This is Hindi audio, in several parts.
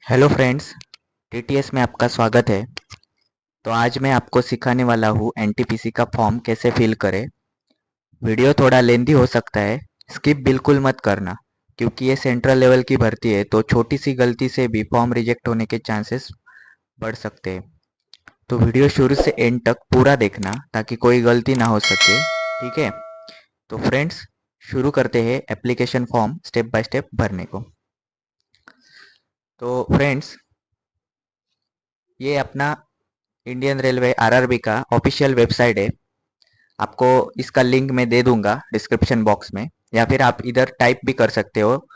हेलो फ्रेंड्स, टीटीएस में आपका स्वागत है। तो आज मैं आपको सिखाने वाला हूँ एनटीपीसी का फॉर्म कैसे फिल करें। वीडियो थोड़ा लेंदी हो सकता है, स्किप बिल्कुल मत करना, क्योंकि ये सेंट्रल लेवल की भर्ती है तो छोटी सी गलती से भी फॉर्म रिजेक्ट होने के चांसेस बढ़ सकते हैं। तो वीडियो शुरू से एंड तक पूरा देखना ताकि कोई गलती ना हो सके। ठीक है, तो फ्रेंड्स शुरू करते हैं application form step by step भरने को। तो फ्रेंड्स, ये अपना इंडियन रेलवे आरआरबी का ऑफिशियल वेबसाइट है। आपको इसका लिंक मैं दे दूंगा डिस्क्रिप्शन बॉक्स में, या फिर आप इधर टाइप भी कर सकते हो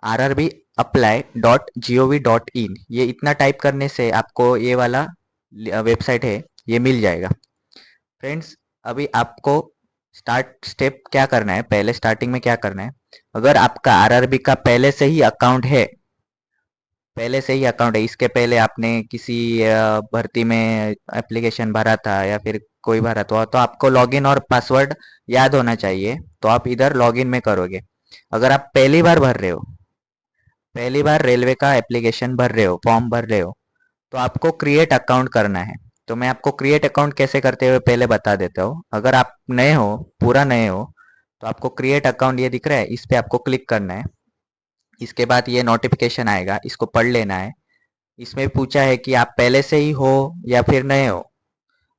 rrbapply.gov.in। ये इतना टाइप करने से आपको ये वाला वेबसाइट है, ये मिल जाएगा। फ्रेंड्स, अभी आपको स्टार्ट स्टेप क्या करना है, पहले स्टार्टिंग में क्या करना है। अगर आपका आरआरबी का पहले से ही अकाउंट है, इसके पहले आपने किसी भर्ती में एप्लीकेशन भरा था या फिर कोई भरा तो आपको लॉगिन और पासवर्ड याद होना चाहिए। तो आप इधर लॉगिन में करोगे। अगर आप पहली बार रेलवे का एप्लीकेशन भर रहे हो, फॉर्म भर रहे हो, तो आपको क्रिएट अकाउंट करना है। तो मैं आपको क्रिएट अकाउंट कैसे करते हुए पहले बता देता हूँ। अगर आप नए हो, पूरा नए हो, तो आपको क्रिएट अकाउंट ये दिख रहा है, इस पे आपको क्लिक करना है। इसके बाद ये नोटिफिकेशन आएगा, इसको पढ़ लेना है। इसमें पूछा है कि आप पहले से ही हो या फिर नए हो।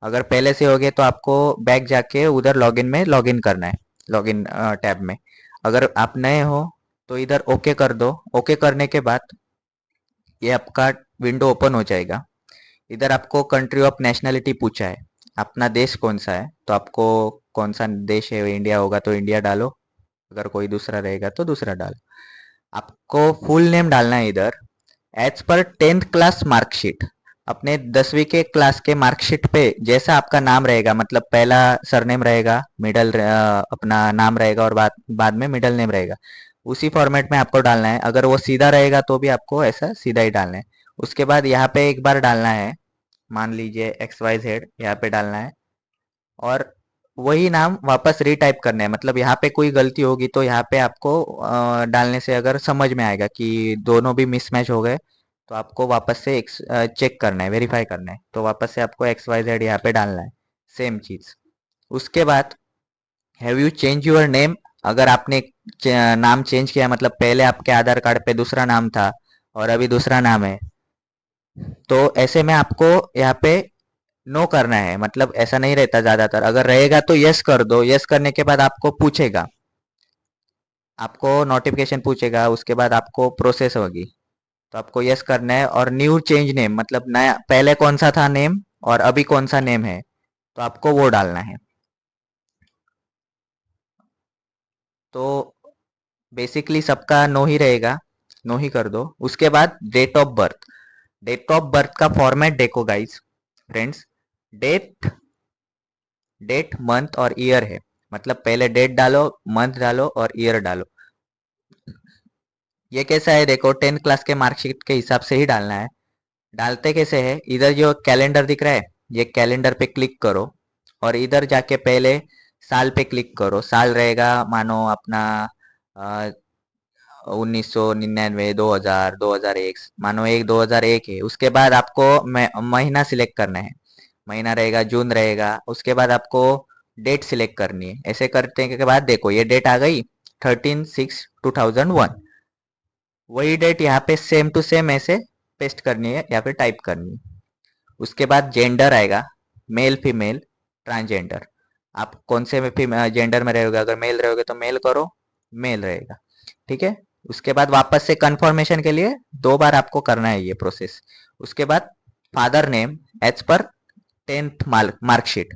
अगर पहले से होगे तो आपको बैक जाके उधर लॉगिन में लॉगिन करना है, लॉगिन टैब में। अगर आप नए हो तो इधर ओके कर दो। ओके करने के बाद ये आपका विंडो ओपन हो जाएगा। इधर आपको कंट्री ऑफ नेशनलिटी पूछा है, अपना देश कौन सा है। तो आपको कौन सा देश है, इंडिया होगा तो इंडिया डालो, अगर कोई दूसरा रहेगा तो दूसरा डालो। आपको फुल नेम डालना है इधर, as per 10th class marksheet. अपने 10वीं के क्लास के मार्कशीट पे जैसा आपका नाम रहेगा, मतलब पहला सरनेम रहेगा, मिडल अपना नाम रहेगा और बाद बाद में मिडल नेम रहेगा, उसी फॉर्मेट में आपको डालना है। अगर वो सीधा रहेगा तो भी आपको ऐसा सीधा ही डालना है। उसके बाद यहाँ पे एक बार डालना है, मान लीजिए XYZ, यहाँ पे डालना है। और वही नाम वापस रीटाइप करना है। मतलब यहाँ पे कोई गलती होगी तो यहाँ पे आपको डालने से अगर समझ में आएगा कि दोनों भी मिसमैच हो गए, तो आपको वापस से चेक करना है, वेरीफाई करना है। तो वापस से आपको XYZ यहाँ पे डालना है, सेम चीज। उसके बाद have you change your name. अगर आपने नाम चेंज किया, मतलब पहले आपके आधार कार्ड पे दूसरा नाम था और अभी दूसरा नाम है, तो ऐसे में आपको यहाँ पे नो करना है। मतलब ऐसा नहीं रहता ज्यादातर, अगर रहेगा तो यस कर दो। यस करने के बाद आपको पूछेगा, आपको नोटिफिकेशन पूछेगा, उसके बाद आपको प्रोसेस होगी। तो आपको यस करना है। और न्यू चेंज नेम, मतलब नया, पहले कौन सा था नेम और अभी कौन सा नेम है, तो आपको वो डालना है। तो बेसिकली सबका नो ही रहेगा, नो ही कर दो। उसके बाद डेट ऑफ बर्थ का फॉर्मेट देखो guys, friends. Date date month और ईयर है, मतलब पहले डेट डालो, मंथ डालो और ईयर डालो। ये कैसा है देखो, 10th क्लास के मार्कशीट के हिसाब से ही डालना है। डालते कैसे है, इधर जो कैलेंडर दिख रहा है, ये कैलेंडर पे क्लिक करो और इधर जाके पहले साल पे क्लिक करो। साल रहेगा मानो अपना 1999, 2000, 2001, मानो 2001 है। उसके बाद आपको महीना सिलेक्ट करना है, महीना रहेगा जून रहेगा। उसके बाद आपको डेट सिलेक्ट करनी है। ऐसे करने के बाद देखो ये डेट आ गई, 13/6/2001। वही डेट यहाँ पे सेम टू सेम ऐसे पेस्ट करनी है या फिर टाइप करनी है। उसके बाद जेंडर आएगा, मेल फीमेल ट्रांसजेंडर। आप कौन से जेंडर में रहोगे, अगर मेल रहोगे तो मेल करो, मेल रहेगा। ठीक है। उसके बाद वापस से कंफर्मेशन के लिए 2 बार आपको करना है ये प्रोसेस। उसके बाद father name as per 10th marksheet.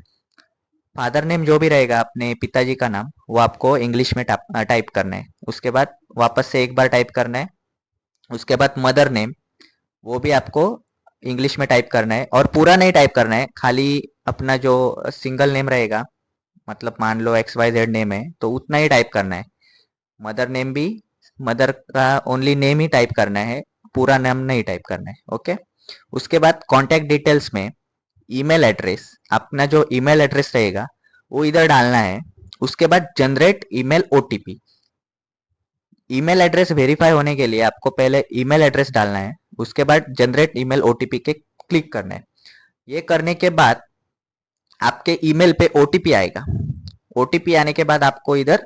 Father name जो भी रहेगा अपने पिताजी का नाम, वो आपको इंग्लिश में टाइप करना है। उसके बाद वापस से एक बार टाइप करना है। उसके बाद मदर नेम, वो भी आपको इंग्लिश में टाइप करना है, और पूरा नहीं टाइप करना है, खाली अपना जो सिंगल नेम रहेगा, मतलब मान लो XYZ नेम है तो उतना ही टाइप करना है। मदर नेम भी, मदर का ओनली नेम ही टाइप करना है, पूरा नाम नहीं टाइप करना है। ओके। उसके बाद कॉन्टैक्ट डिटेल्स में ईमेल एड्रेस, अपना जो ईमेल एड्रेस रहेगा वो इधर डालना है। उसके बाद generate email OTP. Email address verify होने के लिए आपको पहले ईमेल एड्रेस डालना है। उसके बाद जनरेट ईमेल ओटीपी के क्लिक करना है। ये करने के बाद आपके ईमेल पे ओटीपी आएगा। ओटीपी आने के बाद आपको इधर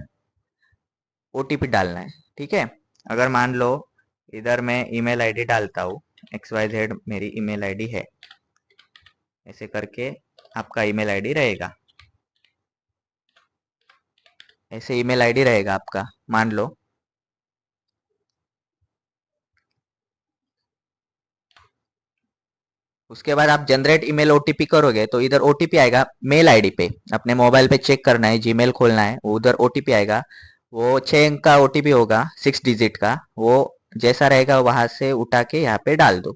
ओटीपी डालना है। ठीक है, अगर मान लो इधर मैं ईमेल आईडी डालता हूँ, XYZ मेरी ईमेल आईडी है, ऐसे करके आपका ईमेल आईडी रहेगा, ऐसे ईमेल आईडी रहेगा आपका मान लो। उसके बाद आप जनरेट ईमेल ओटीपी करोगे तो इधर ओटीपी आएगा मेल आईडी पे। अपने मोबाइल पे चेक करना है, जीमेल खोलना है, उधर ओटीपी आएगा। वो 6 अंक का ओटीपी होगा, 6 डिजिट का। वो जैसा रहेगा वहां से उठा के यहाँ पे डाल दो।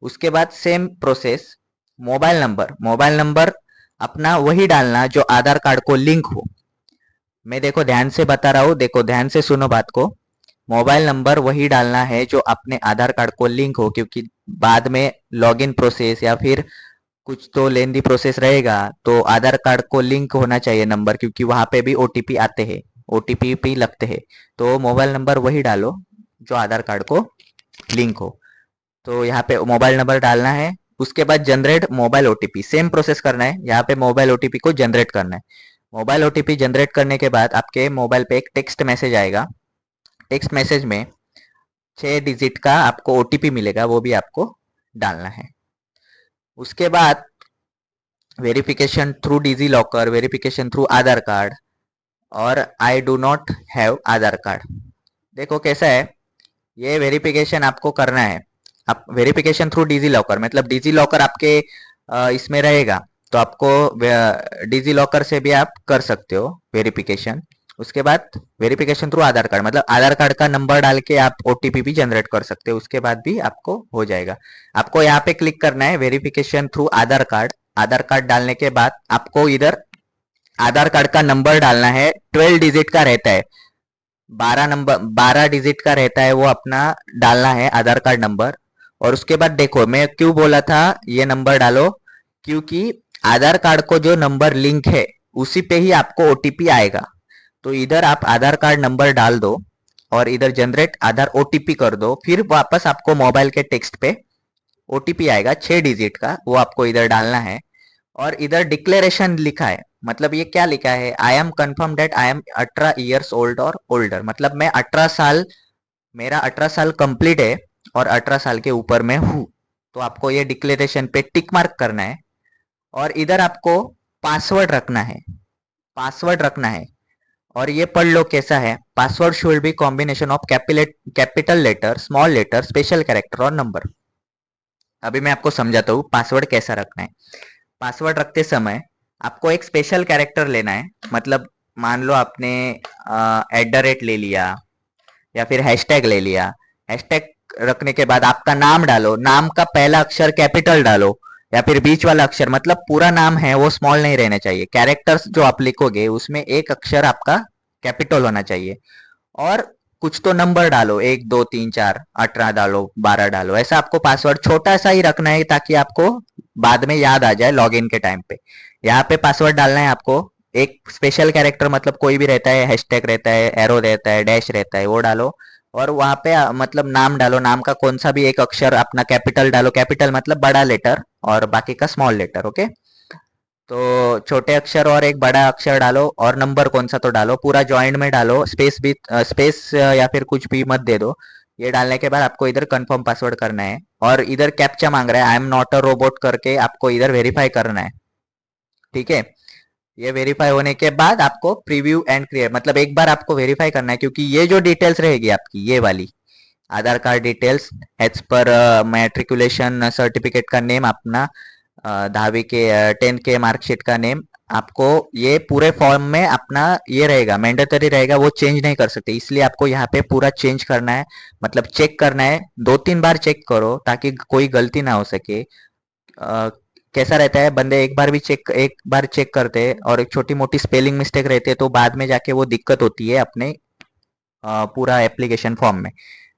उसके बाद सेम प्रोसेस, मोबाइल नंबर अपना वही डालना जो आधार कार्ड को लिंक हो। मैं देखो ध्यान से बता रहा हूँ, देखो ध्यान से सुनो बात को। मोबाइल नंबर वही डालना है जो अपने आधार कार्ड को लिंक हो, क्योंकि बाद में लॉगिन प्रोसेस या फिर कुछ तो लेंदी प्रोसेस रहेगा, तो आधार कार्ड को लिंक होना चाहिए नंबर, क्योंकि वहां पे भी ओटीपी आते हैं, ओटीपी भी लगते हैं। तो मोबाइल नंबर वही डालो जो आधार कार्ड को लिंक हो। तो यहाँ पे मोबाइल नंबर डालना है। उसके बाद generate mobile OTP, same process करना है। यहाँ पे मोबाइल ओटीपी को जनरेट करना है। मोबाइल ओटीपी जनरेट करने के बाद आपके मोबाइल पे एक टेक्स्ट मैसेज आएगा। टेक्स्ट मैसेज में 6 डिजिट का आपको ओटीपी मिलेगा, वो भी आपको डालना है। उसके बाद verification through digi locker, verification through आधार कार्ड और I do not have Aadhaar card. देखो कैसा है, ये वेरिफिकेशन आपको करना है। आप वेरिफिकेशन थ्रू डिजी लॉकर, मतलब डिजी लॉकर आपके इसमें रहेगा, तो आपको डिजी लॉकर से भी आप कर सकते हो वेरिफिकेशन। उसके बाद वेरिफिकेशन थ्रू आधार कार्ड, मतलब आधार कार्ड का नंबर डाल के आप ओटीपी भी जनरेट कर सकते हो, उसके बाद भी आपको हो जाएगा। आपको यहाँ पे क्लिक करना है वेरिफिकेशन थ्रू आधार कार्ड। आधार कार्ड डालने के बाद आपको इधर आधार कार्ड का नंबर डालना है। 12 डिजिट का रहता है, 12 डिजिट का रहता है, वो अपना डालना है आधार कार्ड नंबर। और उसके बाद देखो मैं क्यों बोला था ये नंबर डालो, क्योंकि आधार कार्ड को जो नंबर लिंक है उसी पे ही आपको ओटीपी आएगा। तो इधर आप आधार कार्ड नंबर डाल दो और इधर जनरेट आधार ओटीपी कर दो। फिर वापस आपको मोबाइल के टेक्स्ट पे ओटीपी आएगा 6 डिजिट का, वो आपको इधर डालना है। और इधर डिक्लेरेशन लिखा है, मतलब ये क्या लिखा है, I am confirm that I am 18 years old और ओल्डर, मतलब मैं 18 साल, मेरा 18 साल कंप्लीट है और 18 साल के ऊपर मैं हूँ। तो आपको ये डिक्लेरेशन पे टिक मार्क करना है। और इधर आपको पासवर्ड रखना है, पासवर्ड रखना है। और ये पढ़ लो कैसा है, password should be combination of capital letter, small letter, special character और नंबर। अभी मैं आपको समझाता हूँ पासवर्ड कैसा रखना है। पासवर्ड रखते समय आपको एक स्पेशल कैरेक्टर लेना है, मतलब मान लो आपने @ ले लिया या फिर हैशटैग ले लिया। हैशटैग रखने के बाद आपका नाम डालो, नाम का पहला अक्षर कैपिटल डालो या फिर बीच वाला अक्षर, मतलब पूरा नाम है वो स्मॉल नहीं रहना चाहिए। कैरेक्टर्स जो आप लिखोगे उसमें एक अक्षर आपका कैपिटल होना चाहिए। और कुछ तो नंबर डालो, 1 2 3 4, 18 डालो, 12 डालो, ऐसा आपको पासवर्ड छोटा सा ही रखना है ताकि आपको बाद में याद आ जाए लॉगिन के टाइम पे। यहाँ पे पासवर्ड डालना है आपको। एक स्पेशल कैरेक्टर मतलब कोई भी रहता है, हैशटैग रहता है, एरो रहता है, डैश रहता है, वो डालो। और वहां पे मतलब नाम डालो, नाम का कौन सा भी एक अक्षर अपना कैपिटल डालो, कैपिटल मतलब बड़ा लेटर और बाकी का स्मॉल लेटर। ओके, तो छोटे अक्षर और एक बड़ा अक्षर डालो और नंबर कौन सा तो डालो, पूरा जॉइंट में डालो, स्पेस भी स्पेस या फिर कुछ भी मत दे दो। ये डालने के बाद आपको इधर कंफर्म पासवर्ड करना है और इधर कैप्चा मांग रहा है, I am not a robot करके आपको इधर वेरीफाई करना है। ठीक है, ये वेरीफाई होने के बाद आपको प्रीव्यू एंड क्रिएट, मतलब एक बार आपको वेरीफाई करना है, क्योंकि ये जो डिटेल्स रहेगी आपकी ये वाली Aadhaar card details as per matriculation certificate का नेम अपना, 10वीं के 10th के मार्कशीट का नेम, आपको ये पूरे फॉर्म में अपना ये रहेगा, मैंडेटरी रहेगा, वो चेंज नहीं कर सकते। इसलिए आपको यहाँ पे पूरा चेंज करना है, मतलब चेक करना है, 2 3 बार चेक करो ताकि कोई गलती ना हो सके। कैसा रहता है, बंदे एक बार चेक करते हैं और एक छोटी मोटी स्पेलिंग मिस्टेक रहती है तो बाद में जाके वो दिक्कत होती है अपने पूरा एप्लीकेशन फॉर्म में।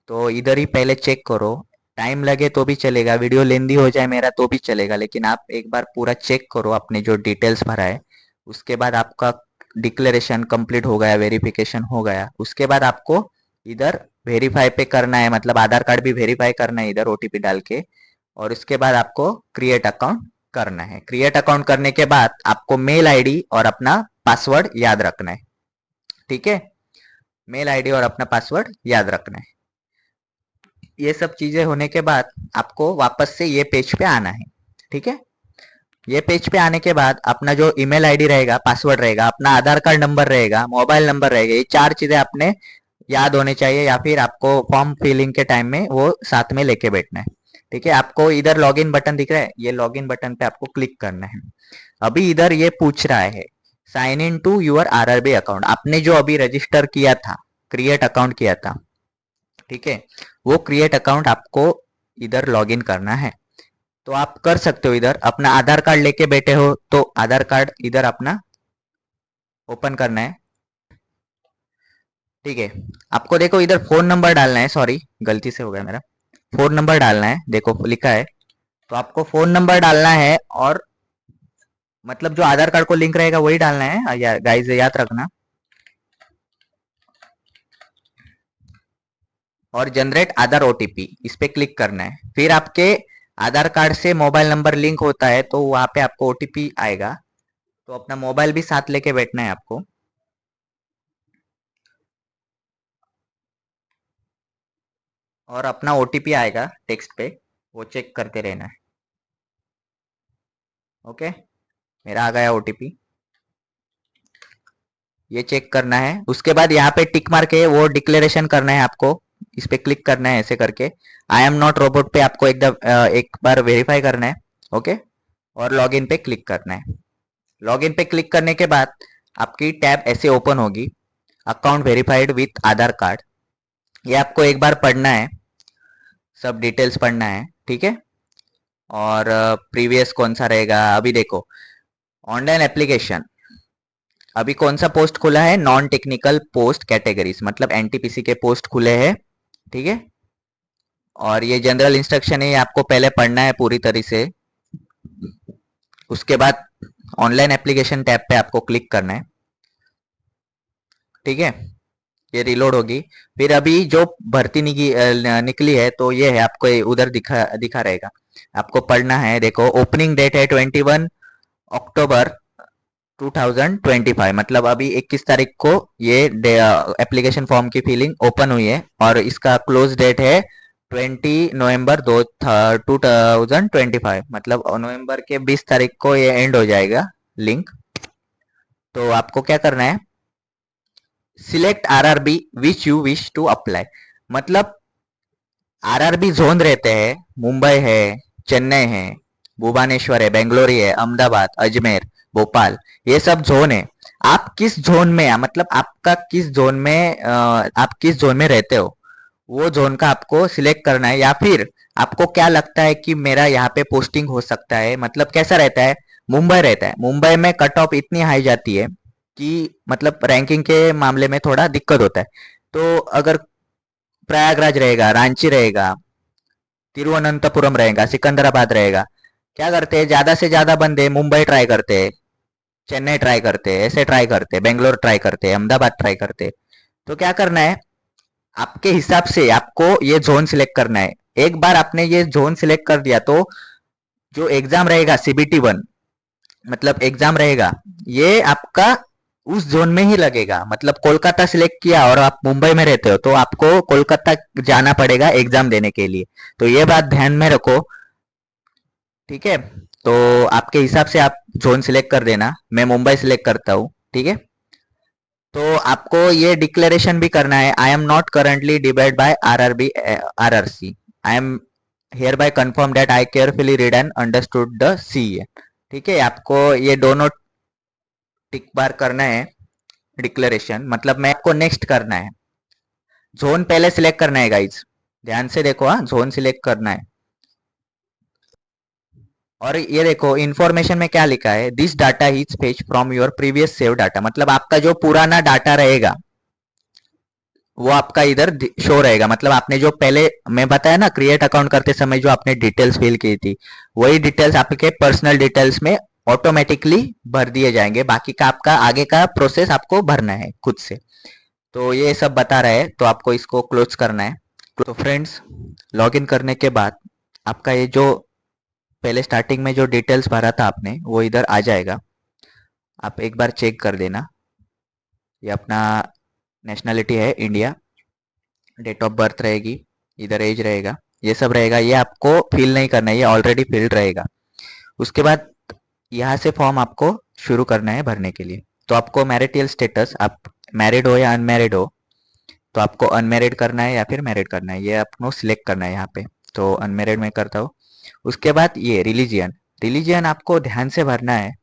तो इधर ही पहले चेक करो, टाइम लगे तो भी चलेगा, वीडियो लेंदी हो जाए मेरा तो भी चलेगा, लेकिन आप एक बार पूरा चेक करो अपने जो डिटेल्स भरा है। उसके बाद आपका डिक्लेरेशन कंप्लीट हो गया, वेरिफिकेशन हो गया, उसके बाद आपको इधर वेरीफाई पे करना है, मतलब आधार कार्ड भी वेरीफाई करना है इधर ओटीपी डाल के। और उसके बाद आपको क्रिएट अकाउंट करना है। क्रिएट अकाउंट करने के बाद आपको मेल आईडी और अपना पासवर्ड याद रखना है। ठीक है, मेल आईडी और अपना पासवर्ड याद रखना है। ये सब चीजें होने के बाद आपको वापस से ये पेज पे आना है। ठीक है, ये पेज पे आने के बाद अपना जो ईमेल आईडी रहेगा, पासवर्ड रहेगा, अपना आधार कार्ड नंबर रहेगा, मोबाइल नंबर रहेगा, ये चार चीजें आपने याद होने चाहिए, या फिर आपको फॉर्म फिलिंग के टाइम में वो साथ में लेके बैठना है। ठीक है, आपको इधर लॉगिन बटन दिख रहा है, ये लॉगिन बटन पे आपको क्लिक करना है। अभी इधर ये पूछ रहा है sign in to your RRB account, आपने जो अभी रजिस्टर किया था, क्रिएट अकाउंट किया था, ठीक है, वो क्रिएट अकाउंट आपको इधर लॉगिन करना है। तो आप कर सकते हो, इधर अपना आधार कार्ड लेके बैठे हो तो आधार कार्ड इधर अपना ओपन करना है। ठीक है, आपको देखो इधर फोन नंबर डालना है, सॉरी गलती से हो गया मेरा, फोन नंबर डालना है, देखो लिखा है, तो आपको फोन नंबर डालना है, और मतलब जो आधार कार्ड को लिंक रहेगा वही डालना है या गाइस, याद रखना। और जनरेट आधार ओटीपी, इस पे क्लिक करना है। फिर आपके आधार कार्ड से मोबाइल नंबर लिंक होता है तो वहां पे आपको ओटीपी आएगा, तो अपना मोबाइल भी साथ लेके बैठना है आपको। और अपना ओटीपी आएगा टेक्स्ट पे, वो चेक करते रहना है। ओके, मेरा आ गया ओटीपी, ये चेक करना है। उसके बाद यहाँ पे टिक मार के वो डिक्लेरेशन करना है आपको, इस पे क्लिक करना है ऐसे करके। आई एम नॉट रोबोट पे आपको एकदम एक बार वेरीफाई करना है। ओके, और लॉगिन पे क्लिक करना है। लॉगिन पे क्लिक करने के बाद आपकी टैब ऐसे ओपन होगी, account verified with Aadhaar card. ये आपको एक बार पढ़ना है, सब डिटेल्स पढ़ना है। ठीक है, और प्रीवियस कौन सा रहेगा, अभी देखो ऑनलाइन एप्लीकेशन, अभी कौन सा पोस्ट खुला है, नॉन टेक्निकल पोस्ट कैटेगरीज, मतलब एनटीपीसी के पोस्ट खुले हैं। ठीक है, और ये जनरल इंस्ट्रक्शन है, ये आपको पहले पढ़ना है पूरी तरह से। उसके बाद ऑनलाइन एप्लीकेशन टैब पे आपको क्लिक करना है। ठीक है, ये रिलोड होगी। फिर अभी जो भर्ती निकली है तो ये है, आपको उधर दिखा दिखा रहेगा, आपको पढ़ना है। देखो ओपनिंग डेट है 21 अक्टूबर 2025, मतलब अभी 21 तारीख को ये एप्लीकेशन फॉर्म की फिलिंग ओपन हुई है, और इसका क्लोज डेट है 20 नवंबर 2025, मतलब नवंबर के 20 तारीख को ये एंड हो जाएगा लिंक। तो आपको क्या करना है, select RRB which you wish to apply, मतलब आरआरबी जोन रहते हैं, मुंबई है, चेन्नई है, भुवनेश्वर है, बेंगलोर है, अहमदाबाद, अजमेर, भोपाल, ये सब जोन है। आप किस जोन में, मतलब आपका किस जोन में आप किस जोन में रहते हो, वो जोन का आपको सिलेक्ट करना है। या फिर आपको क्या लगता है कि मेरा यहाँ पे पोस्टिंग हो सकता है, मतलब कैसा रहता है, मुंबई रहता है, मुंबई में कट ऑफ इतनी हाई जाती है कि मतलब रैंकिंग के मामले में थोड़ा दिक्कत होता है। तो अगर प्रयागराज रहेगा, रांची रहेगा, तिरुवनंतपुरम रहेगा, सिकंदराबाद रहेगा, क्या करते हैं ज्यादा से ज्यादा बंदे मुंबई ट्राई करते हैं, चेन्नई ट्राई करते हैं, ऐसे ट्राई करते हैं, बेंगलोर ट्राई करते हैं, अहमदाबाद ट्राई करते हैं। तो क्या करना है, आपके हिसाब से आपको ये जोन सिलेक्ट करना है। एक बार आपने ये जोन सिलेक्ट कर दिया तो जो एग्जाम रहेगा CBT 1, मतलब एग्जाम रहेगा, ये आपका उस जोन में ही लगेगा। मतलब कोलकाता सिलेक्ट किया और आप मुंबई में रहते हो तो आपको कोलकाता जाना पड़ेगा एग्जाम देने के लिए, तो ये बात ध्यान में रखो। ठीक है, तो आपके हिसाब से आप जोन सिलेक्ट कर देना, मैं मुंबई सिलेक्ट करता हूँ। ठीक है, तो आपको ये डिक्लेरेशन भी करना है, I am not currently debarred by RRC, I am hereby confirm that I carefully read and understood the CA। ठीक है, आपको ये दोनों टिक बार करना है डिक्लेरेशन, मतलब मैं आपको नेक्स्ट करना है। जोन पहले सिलेक्ट करना है गाइज, ध्यान से देखो, हाँ जोन सिलेक्ट करना है। और ये देखो इन्फॉर्मेशन में क्या लिखा है, this data is fetch from your previous save data, मतलब आपका जो पुराना डाटा रहेगा वो आपका इधर शो रहेगा। मतलब आपने जो पहले मैं बताया ना क्रिएट अकाउंट करते समय जो आपने डिटेल्स फिल की थी, वही डिटेल्स आपके पर्सनल डिटेल्स में ऑटोमेटिकली भर दिए जाएंगे। बाकी का आपका आगे का प्रोसेस आपको भरना है खुद से। तो ये सब बता रहा है, तो आपको इसको क्लोज करना है। तो फ्रेंड्स, लॉगिन करने के बाद आपका ये जो पहले स्टार्टिंग में जो डिटेल्स भरा था आपने वो इधर आ जाएगा। आप एक बार चेक कर देना। ये अपना नेशनलिटी है इंडिया, डेट ऑफ बर्थ रहेगी, इधर एज रहेगा, ये सब रहेगा। ये आपको फिल नहीं करना है, ये ऑलरेडी फिल्ड रहेगा। उसके बाद यहाँ से फॉर्म आपको शुरू करना है भरने के लिए। तो आपको मैरिटल स्टेटस, आप मैरिड हो या अनमैरिड हो, तो आपको अनमैरिड करना है या फिर मैरिड करना है, ये आपको सिलेक्ट करना है यहाँ पे। तो अनमैरिड में करता हूँ। उसके बाद ये रिलीजियन, रिलीजियन आपको ध्यान से भरना है।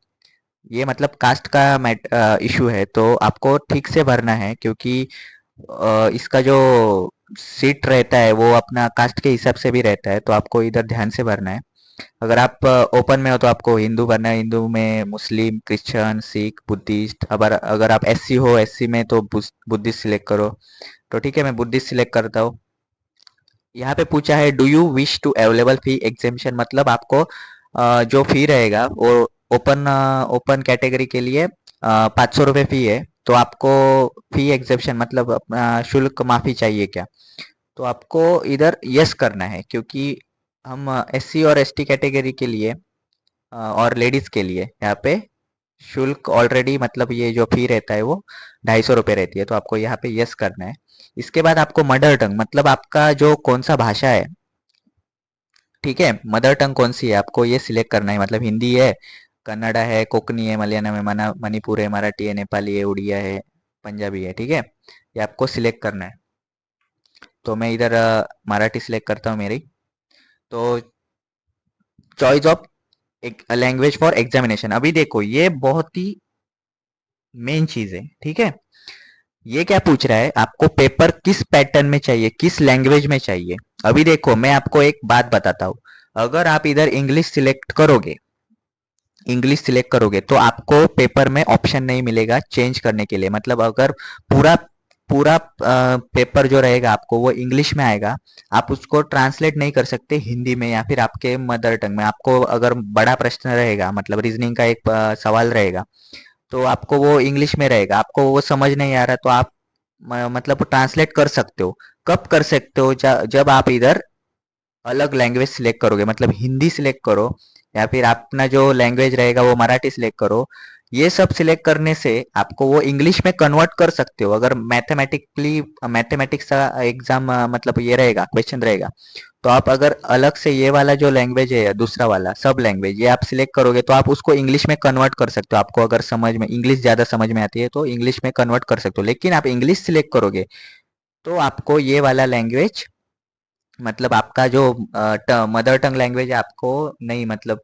ये मतलब कास्ट का इशू है, तो आपको ठीक से भरना है, क्योंकि इसका जो सीट रहता है वो अपना कास्ट के हिसाब से भी रहता है, तो आपको इधर ध्यान से भरना है। अगर आप ओपन में हो तो आपको हिंदू भरना है, हिंदू में मुस्लिम, क्रिश्चियन, सिख, बुद्धिस्ट। अगर अगर आप एससी हो, एससी में तो बुद्धिस्ट सिलेक्ट करो। तो ठीक है, मैं बुद्धिस्ट सिलेक्ट करता हूँ। यहाँ पे पूछा है do you wish to available fee exemption, मतलब आपको जो फी रहेगा वो ओपन ओपन कैटेगरी के लिए 500 रुपये फी है। तो आपको फी एग्जेम्पशन मतलब अपना शुल्क माफी चाहिए क्या? तो आपको इधर यस करना है, क्योंकि हम एससी और एसटी कैटेगरी के लिए और लेडीज के लिए यहाँ पे शुल्क ऑलरेडी, मतलब ये जो फी रहता है वो 250 रुपये रहती है। तो आपको यहाँ पे यस करना है। इसके बाद आपको मदर टंग, मतलब आपका जो कौन सा भाषा है, ठीक है, मदर टंग कौन सी है आपको ये सिलेक्ट करना है। मतलब हिंदी है, कन्नड़ा है, कोंकणी है, मलयालम है, मणिपुर है, मराठी है, नेपाली है, उड़िया है, पंजाबी है, ठीक है। ये आपको सिलेक्ट करना है। तो मैं इधर मराठी सिलेक्ट करता हूँ मेरी। तो चॉइस ऑफ एक लैंग्वेज फॉर एग्जामिनेशन, अभी देखो ये बहुत ही मेन चीज है, ठीक है। ये क्या पूछ रहा है, आपको पेपर किस पैटर्न में चाहिए, किस लैंग्वेज में चाहिए। अभी देखो मैं आपको एक बात बताता हूँ। अगर आप इधर इंग्लिश सिलेक्ट करोगे तो आपको पेपर में ऑप्शन नहीं मिलेगा चेंज करने के लिए। मतलब अगर पूरा पूरा पेपर जो रहेगा आपको वो इंग्लिश में आएगा, आप उसको ट्रांसलेट नहीं कर सकते हिंदी में या फिर आपके मदर टंग में। आपको अगर बड़ा प्रश्न रहेगा, मतलब रीजनिंग का एक सवाल रहेगा, तो आपको वो इंग्लिश में रहेगा, आपको वो समझ नहीं आ रहा, तो आप मतलब ट्रांसलेट कर सकते हो। कब कर सकते हो? जब आप इधर अलग लैंग्वेज सिलेक्ट करोगे, मतलब हिंदी सिलेक्ट करो या फिर अपना जो लैंग्वेज रहेगा वो मराठी सिलेक्ट करो। ये सब सिलेक्ट करने से आपको वो इंग्लिश में कन्वर्ट कर सकते हो। अगर मैथमेटिक्स का एग्जाम मतलब ये रहेगा, क्वेश्चन रहेगा, तो आप अगर अलग से ये वाला जो लैंग्वेज है, दूसरा वाला सब लैंग्वेज ये आप सिलेक्ट करोगे, तो आप उसको इंग्लिश में कन्वर्ट कर सकते हो। आपको अगर समझ में इंग्लिश ज़्यादा समझ में आती है तो इंग्लिश में कन्वर्ट कर सकते हो। लेकिन आप इंग्लिश सिलेक्ट करोगे तो आपको ये वाला लैंग्वेज, मतलब आपका जो मदर टंग लैंग्वेज है, आपको नहीं मतलब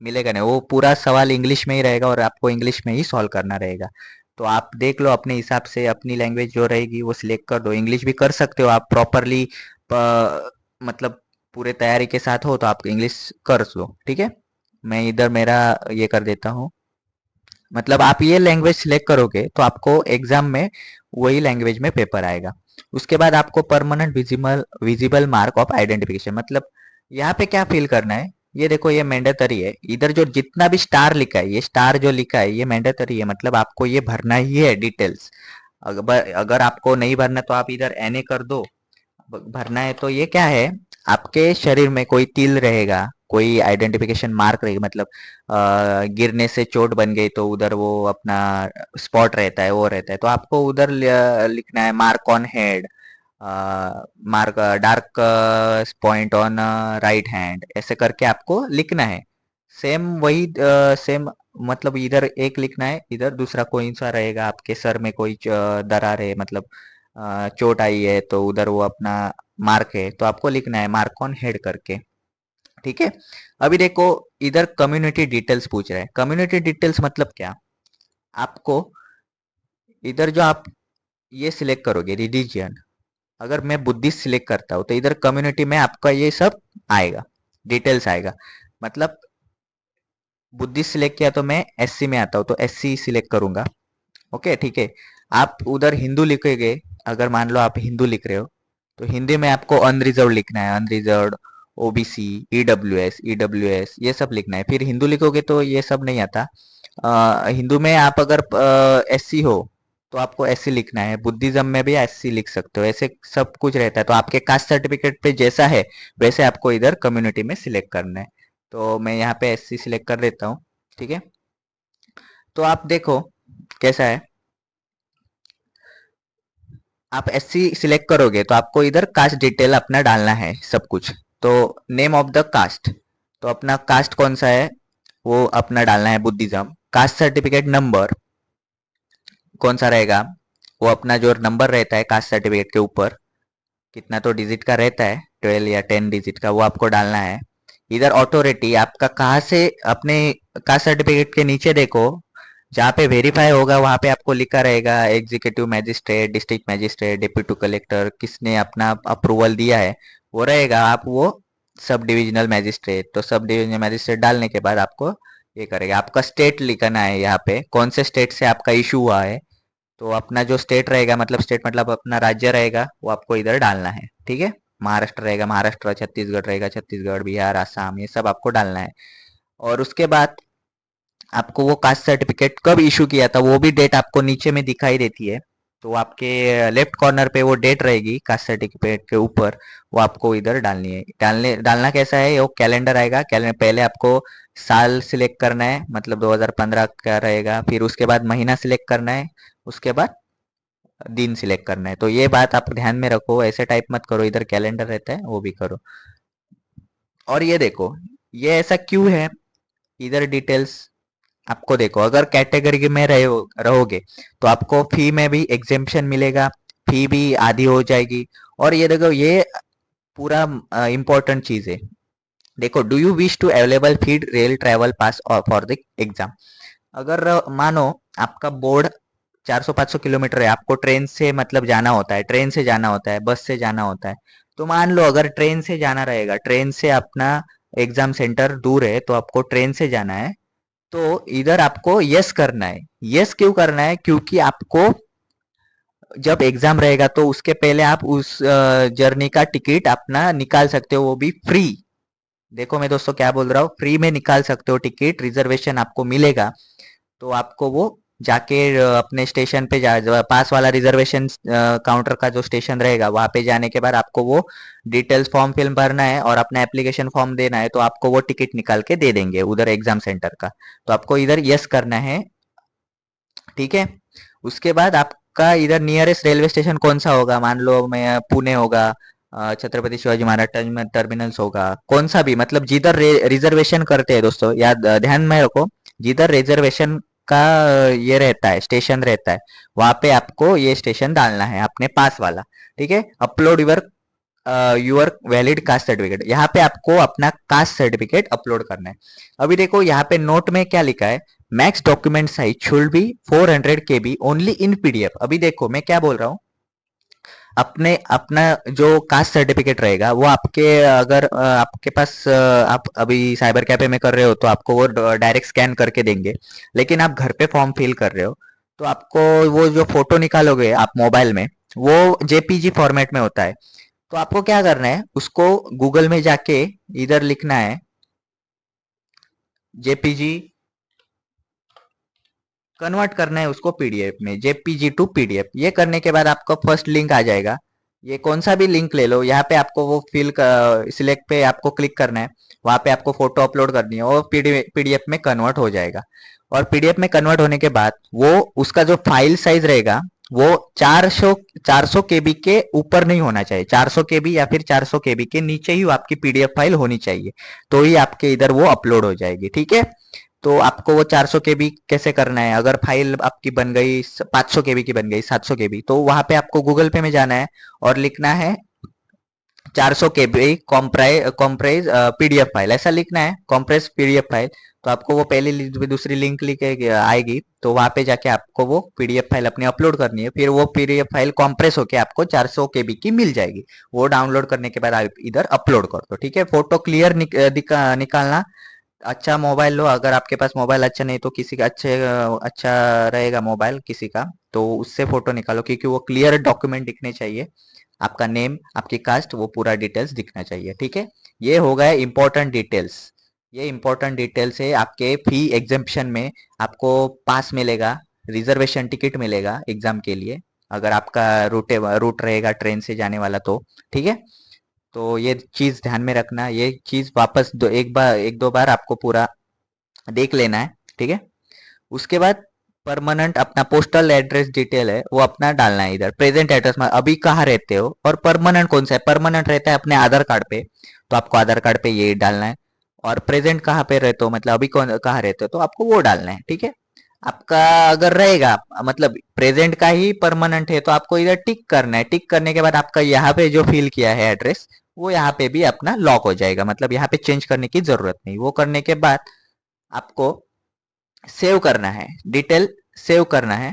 मिलेगा नहीं। वो पूरा सवाल इंग्लिश में ही रहेगा और आपको इंग्लिश में ही सॉल्व करना रहेगा। तो आप देख लो अपने हिसाब से, अपनी लैंग्वेज जो रहेगी वो सिलेक्ट कर दो। इंग्लिश भी कर सकते हो आप प्रॉपरली, मतलब पूरे तैयारी के साथ हो तो आप इंग्लिश कर दो, ठीक है। मैं इधर मेरा ये कर देता हूँ। मतलब आप ये लैंग्वेज सिलेक्ट करोगे तो आपको एग्जाम में वही लैंग्वेज में पेपर आएगा। उसके बाद आपको permanent visible visible mark of identification, मतलब यहाँ पे क्या फिल करना है। ये देखो ये मैंडेटरी है, इधर जो जितना भी स्टार लिखा है, ये स्टार जो लिखा है ये मैंडेटरी है, मतलब आपको ये भरना ही है डिटेल्स। अगर अगर आपको नहीं भरना तो आप इधर एनए कर दो। भरना है तो ये क्या है, आपके शरीर में कोई तिल रहेगा, कोई आइडेंटिफिकेशन मार्क रहेगा, मतलब गिरने से चोट बन गई तो उधर वो अपना स्पॉट रहता है, वो रहता है, तो आपको उधर लिखना है mark on head, mark dark point on right hand, ऐसे करके आपको लिखना है। सेम वही सेम, मतलब इधर एक लिखना है, इधर दूसरा कोई सा रहेगा, आपके सर में कोई दरार है, मतलब चोट आई है, तो उधर वो अपना मार्क है, तो आपको लिखना है मार्क ऑन हेड करके, ठीक है। अभी देखो इधर कम्युनिटी डिटेल्स पूछ रहा है। कम्युनिटी डिटेल्स मतलब क्या, आपको इधर जो आप ये सिलेक्ट करोगे रिलीजियन, अगर मैं बुद्धिस्ट सिलेक्ट करता हूँ तो इधर कम्युनिटी में आपका ये सब आएगा, डिटेल्स आएगा। मतलब बुद्धिस्ट सिलेक्ट किया तो मैं एससी में आता हूँ, तो एससी सिलेक्ट करूंगा। ओके, ठीक है। आप उधर हिंदू लिखोगे, अगर मान लो आप हिंदू लिख रहे हो, तो हिंदी में आपको अनरिजर्व लिखना है, अनरिजर्व, ओबीसी, ईडब्ल्यूएस ये सब लिखना है। फिर हिंदू लिखोगे तो ये सब नहीं आता। हिंदू में आप अगर एससी हो तो आपको एससी लिखना है, बुद्धिज्म में भी एससी लिख सकते हो, ऐसे सब कुछ रहता है। तो आपके कास्ट सर्टिफिकेट पे जैसा है वैसे आपको इधर कम्युनिटी में सिलेक्ट करना है। तो मैं यहाँ पे एससी सिलेक्ट कर देता हूँ। ठीक है, तो आप देखो कैसा है। आप एससी सिलेक्ट करोगे तो आपको इधर कास्ट डिटेल अपना डालना है सब कुछ। तो नेम ऑफ द कास्ट, तो अपना कास्ट कौन सा है वो अपना डालना है, बुद्धिज्म। कास्ट सर्टिफिकेट नंबर कौन सा रहेगा, वो अपना जो नंबर रहता है कास्ट सर्टिफिकेट के ऊपर, कितना तो डिजिट का रहता है, 12 या 10 डिजिट का, वो आपको डालना है। इधर ऑथोरिटी आपका कहाँ से, अपने कास्ट सर्टिफिकेट के नीचे देखो, जहाँ पे वेरीफाई होगा वहाँ पे आपको लिखा रहेगा executive magistrate, district magistrate, deputy collector, किसने अपना अप्रूवल दिया है वो रहेगा। आप वो सब डिविजनल मैजिस्ट्रेट, तो सब डिविजनल मैजिस्ट्रेट डालने के बाद आपको ये करेगा। आपका स्टेट लिखना है यहाँ पे, कौन से स्टेट से आपका इशू हुआ है। तो अपना जो स्टेट रहेगा, मतलब स्टेट मतलब अपना राज्य रहेगा, वो आपको इधर डालना है। ठीक है, महाराष्ट्र रहेगा महाराष्ट्र, छत्तीसगढ़ रहेगा छत्तीसगढ़, बिहार आसाम, ये सब आपको डालना है। और उसके बाद आपको वो कास्ट सर्टिफिकेट कब इशू किया था वो भी डेट आपको नीचे में दिखाई देती है। तो आपके लेफ्ट कॉर्नर पे वो डेट रहेगी कास्ट सर्टिफिकेट के ऊपर, वो आपको इधर डालनी है। डालना कैसा है, वो कैलेंडर आएगा, कैलेंडर पहले आपको साल सिलेक्ट करना है, मतलब 2015 का रहेगा, फिर उसके बाद महीना सिलेक्ट करना है, उसके बाद दिन सिलेक्ट करना है। तो ये बात आप ध्यान में रखो, ऐसे टाइप मत करो, इधर कैलेंडर रहता है वो भी करो। और ये देखो, ये ऐसा क्यों है, इधर डिटेल्स आपको देखो, अगर कैटेगरी में रहोगे तो आपको फी में भी एग्जेम्पशन मिलेगा, फी भी आधी हो जाएगी। और ये देखो, ये पूरा इंपॉर्टेंट चीज है। देखो, do you wish to available free rail travel pass for the exam. अगर मानो आपका बोर्ड 400-500 किलोमीटर है, आपको ट्रेन से मतलब जाना होता है, ट्रेन से जाना होता है, बस से जाना होता है। तो मान लो अगर ट्रेन से जाना रहेगा, ट्रेन से अपना एग्जाम सेंटर दूर है तो आपको ट्रेन से जाना है, तो इधर आपको यस करना है। यस क्यों करना है, क्योंकि आपको जब एग्जाम रहेगा तो उसके पहले आप उस जर्नी का टिकट अपना निकाल सकते हो, वो भी फ्री। देखो मैं दोस्तों क्या बोल रहा हूँ, फ्री में निकाल सकते हो टिकट, रिजर्वेशन आपको मिलेगा। तो आपको वो जाके अपने स्टेशन पे पास वाला रिजर्वेशन काउंटर का जो स्टेशन रहेगा वहां पे जाने के बाद आपको वो डिटेल्स फॉर्म फिल भरना है और अपना एप्लीकेशन फॉर्म देना है, तो आपको वो टिकट निकाल के दे देंगे उधर एग्जाम सेंटर का। तो आपको इधर यस करना है। ठीक है, उसके बाद आपका इधर नियरेस्ट रेलवे स्टेशन कौन सा होगा, मान लो मैं पुणे होगा, छत्रपति शिवाजी महाराज टर्मिनल्स होगा, कौन सा भी, मतलब जिधर रिजर्वेशन करते हैं दोस्तों, याद ध्यान में रखो, जिधर रिजर्वेशन का ये रहता है, स्टेशन रहता है, वहां पे आपको ये स्टेशन डालना है अपने पास वाला। ठीक है, upload your valid caste certificate, यहाँ पे आपको अपना कास्ट सर्टिफिकेट अपलोड करना है। अभी देखो यहाँ पे नोट में क्या लिखा है, max document size should be 400 KB only in PDF. अभी देखो मैं क्या बोल रहा हूँ, अपने अपना जो कास्ट सर्टिफिकेट रहेगा वो आपके, अगर आपके पास आप अभी साइबर कैफे में कर रहे हो तो आपको वो डायरेक्ट स्कैन करके देंगे। लेकिन आप घर पे फॉर्म फिल कर रहे हो तो आपको वो जो फोटो निकालोगे आप मोबाइल में, वो जेपीजी फॉर्मेट में होता है। तो आपको क्या करना है, उसको गूगल में जाके इधर लिखना है जेपीजी, कन्वर्ट करना है उसको पीडीएफ में, जेपीजी टू पीडीएफ। ये करने के बाद आपको फर्स्ट लिंक आ जाएगा, ये कौन सा भी लिंक ले लो, यहाँ पे आपको वो सिलेक्ट पे आपको क्लिक करना है, वहां पे आपको फोटो अपलोड करनी है, वो पीडीएफ में कन्वर्ट हो जाएगा। और पीडीएफ में कन्वर्ट होने के बाद वो उसका जो फाइल साइज रहेगा वो 400 KB के ऊपर नहीं होना चाहिए, 400 KB या फिर 400 KB के नीचे ही आपकी पीडीएफ फाइल होनी चाहिए, तो ही आपके इधर वो अपलोड हो जाएगी। ठीक है, तो आपको वो 400 KB कैसे करना है, अगर फाइल आपकी बन गई 500 KB की, बन गई 700 KB, तो वहां पे आपको गूगल पे में जाना है और लिखना है 400 KB कॉम्प्राइज पीडीएफ फाइल, ऐसा लिखना है कॉम्प्रेस पीडीएफ फाइल। तो आपको वो पहली दूसरी लिंक लिखे आएगी, तो वहां पे जाके आपको वो पीडीएफ फाइल अपनी अपलोड करनी है, फिर वो पीडीएफ फाइल कॉम्प्रेस होके आपको 400 KB की मिल जाएगी। वो डाउनलोड करने के बाद आप इधर अपलोड कर दो। ठीक है, फोटो क्लियर निकालना, अच्छा मोबाइल लो, अगर आपके पास मोबाइल अच्छा नहीं तो किसी का अच्छा रहेगा मोबाइल किसी का, तो उससे फोटो निकालो, क्योंकि वो क्लियर डॉक्यूमेंट दिखने चाहिए, आपका नेम आपकी कास्ट वो पूरा डिटेल्स दिखना चाहिए। ठीक है, ये हो गया इंपॉर्टेंट डिटेल्स। ये इंपॉर्टेंट डिटेल्स है आपके फी एग्जेम्पशन में, आपको पास मिलेगा रिजर्वेशन टिकट मिलेगा एग्जाम के लिए, अगर आपका रूट रहेगा ट्रेन से जाने वाला तो। ठीक है, तो ये चीज ध्यान में रखना, ये चीज वापस एक दो बार आपको पूरा देख लेना है। ठीक है, उसके बाद परमानेंट अपना पोस्टल एड्रेस डिटेल है वो अपना डालना है इधर, प्रेजेंट एड्रेस में अभी कहाँ रहते हो, और परमानेंट कौन सा है, परमानेंट रहता है अपने आधार कार्ड पे, तो आपको आधार कार्ड पे ये डालना है। और प्रेजेंट कहाँ पे रहते हो, मतलब अभी कौन कहाँ रहते हो, तो आपको वो डालना है। ठीक है, आपका अगर रहेगा मतलब प्रेजेंट का ही परमानेंट है तो आपको इधर टिक करना है। टिक करने के बाद आपका यहाँ पे जो फिल किया है एड्रेस, वो यहाँ पे भी अपना लॉक हो जाएगा, मतलब यहाँ पे चेंज करने की जरूरत नहीं। वो करने के बाद आपको सेव करना है, डिटेल सेव करना है।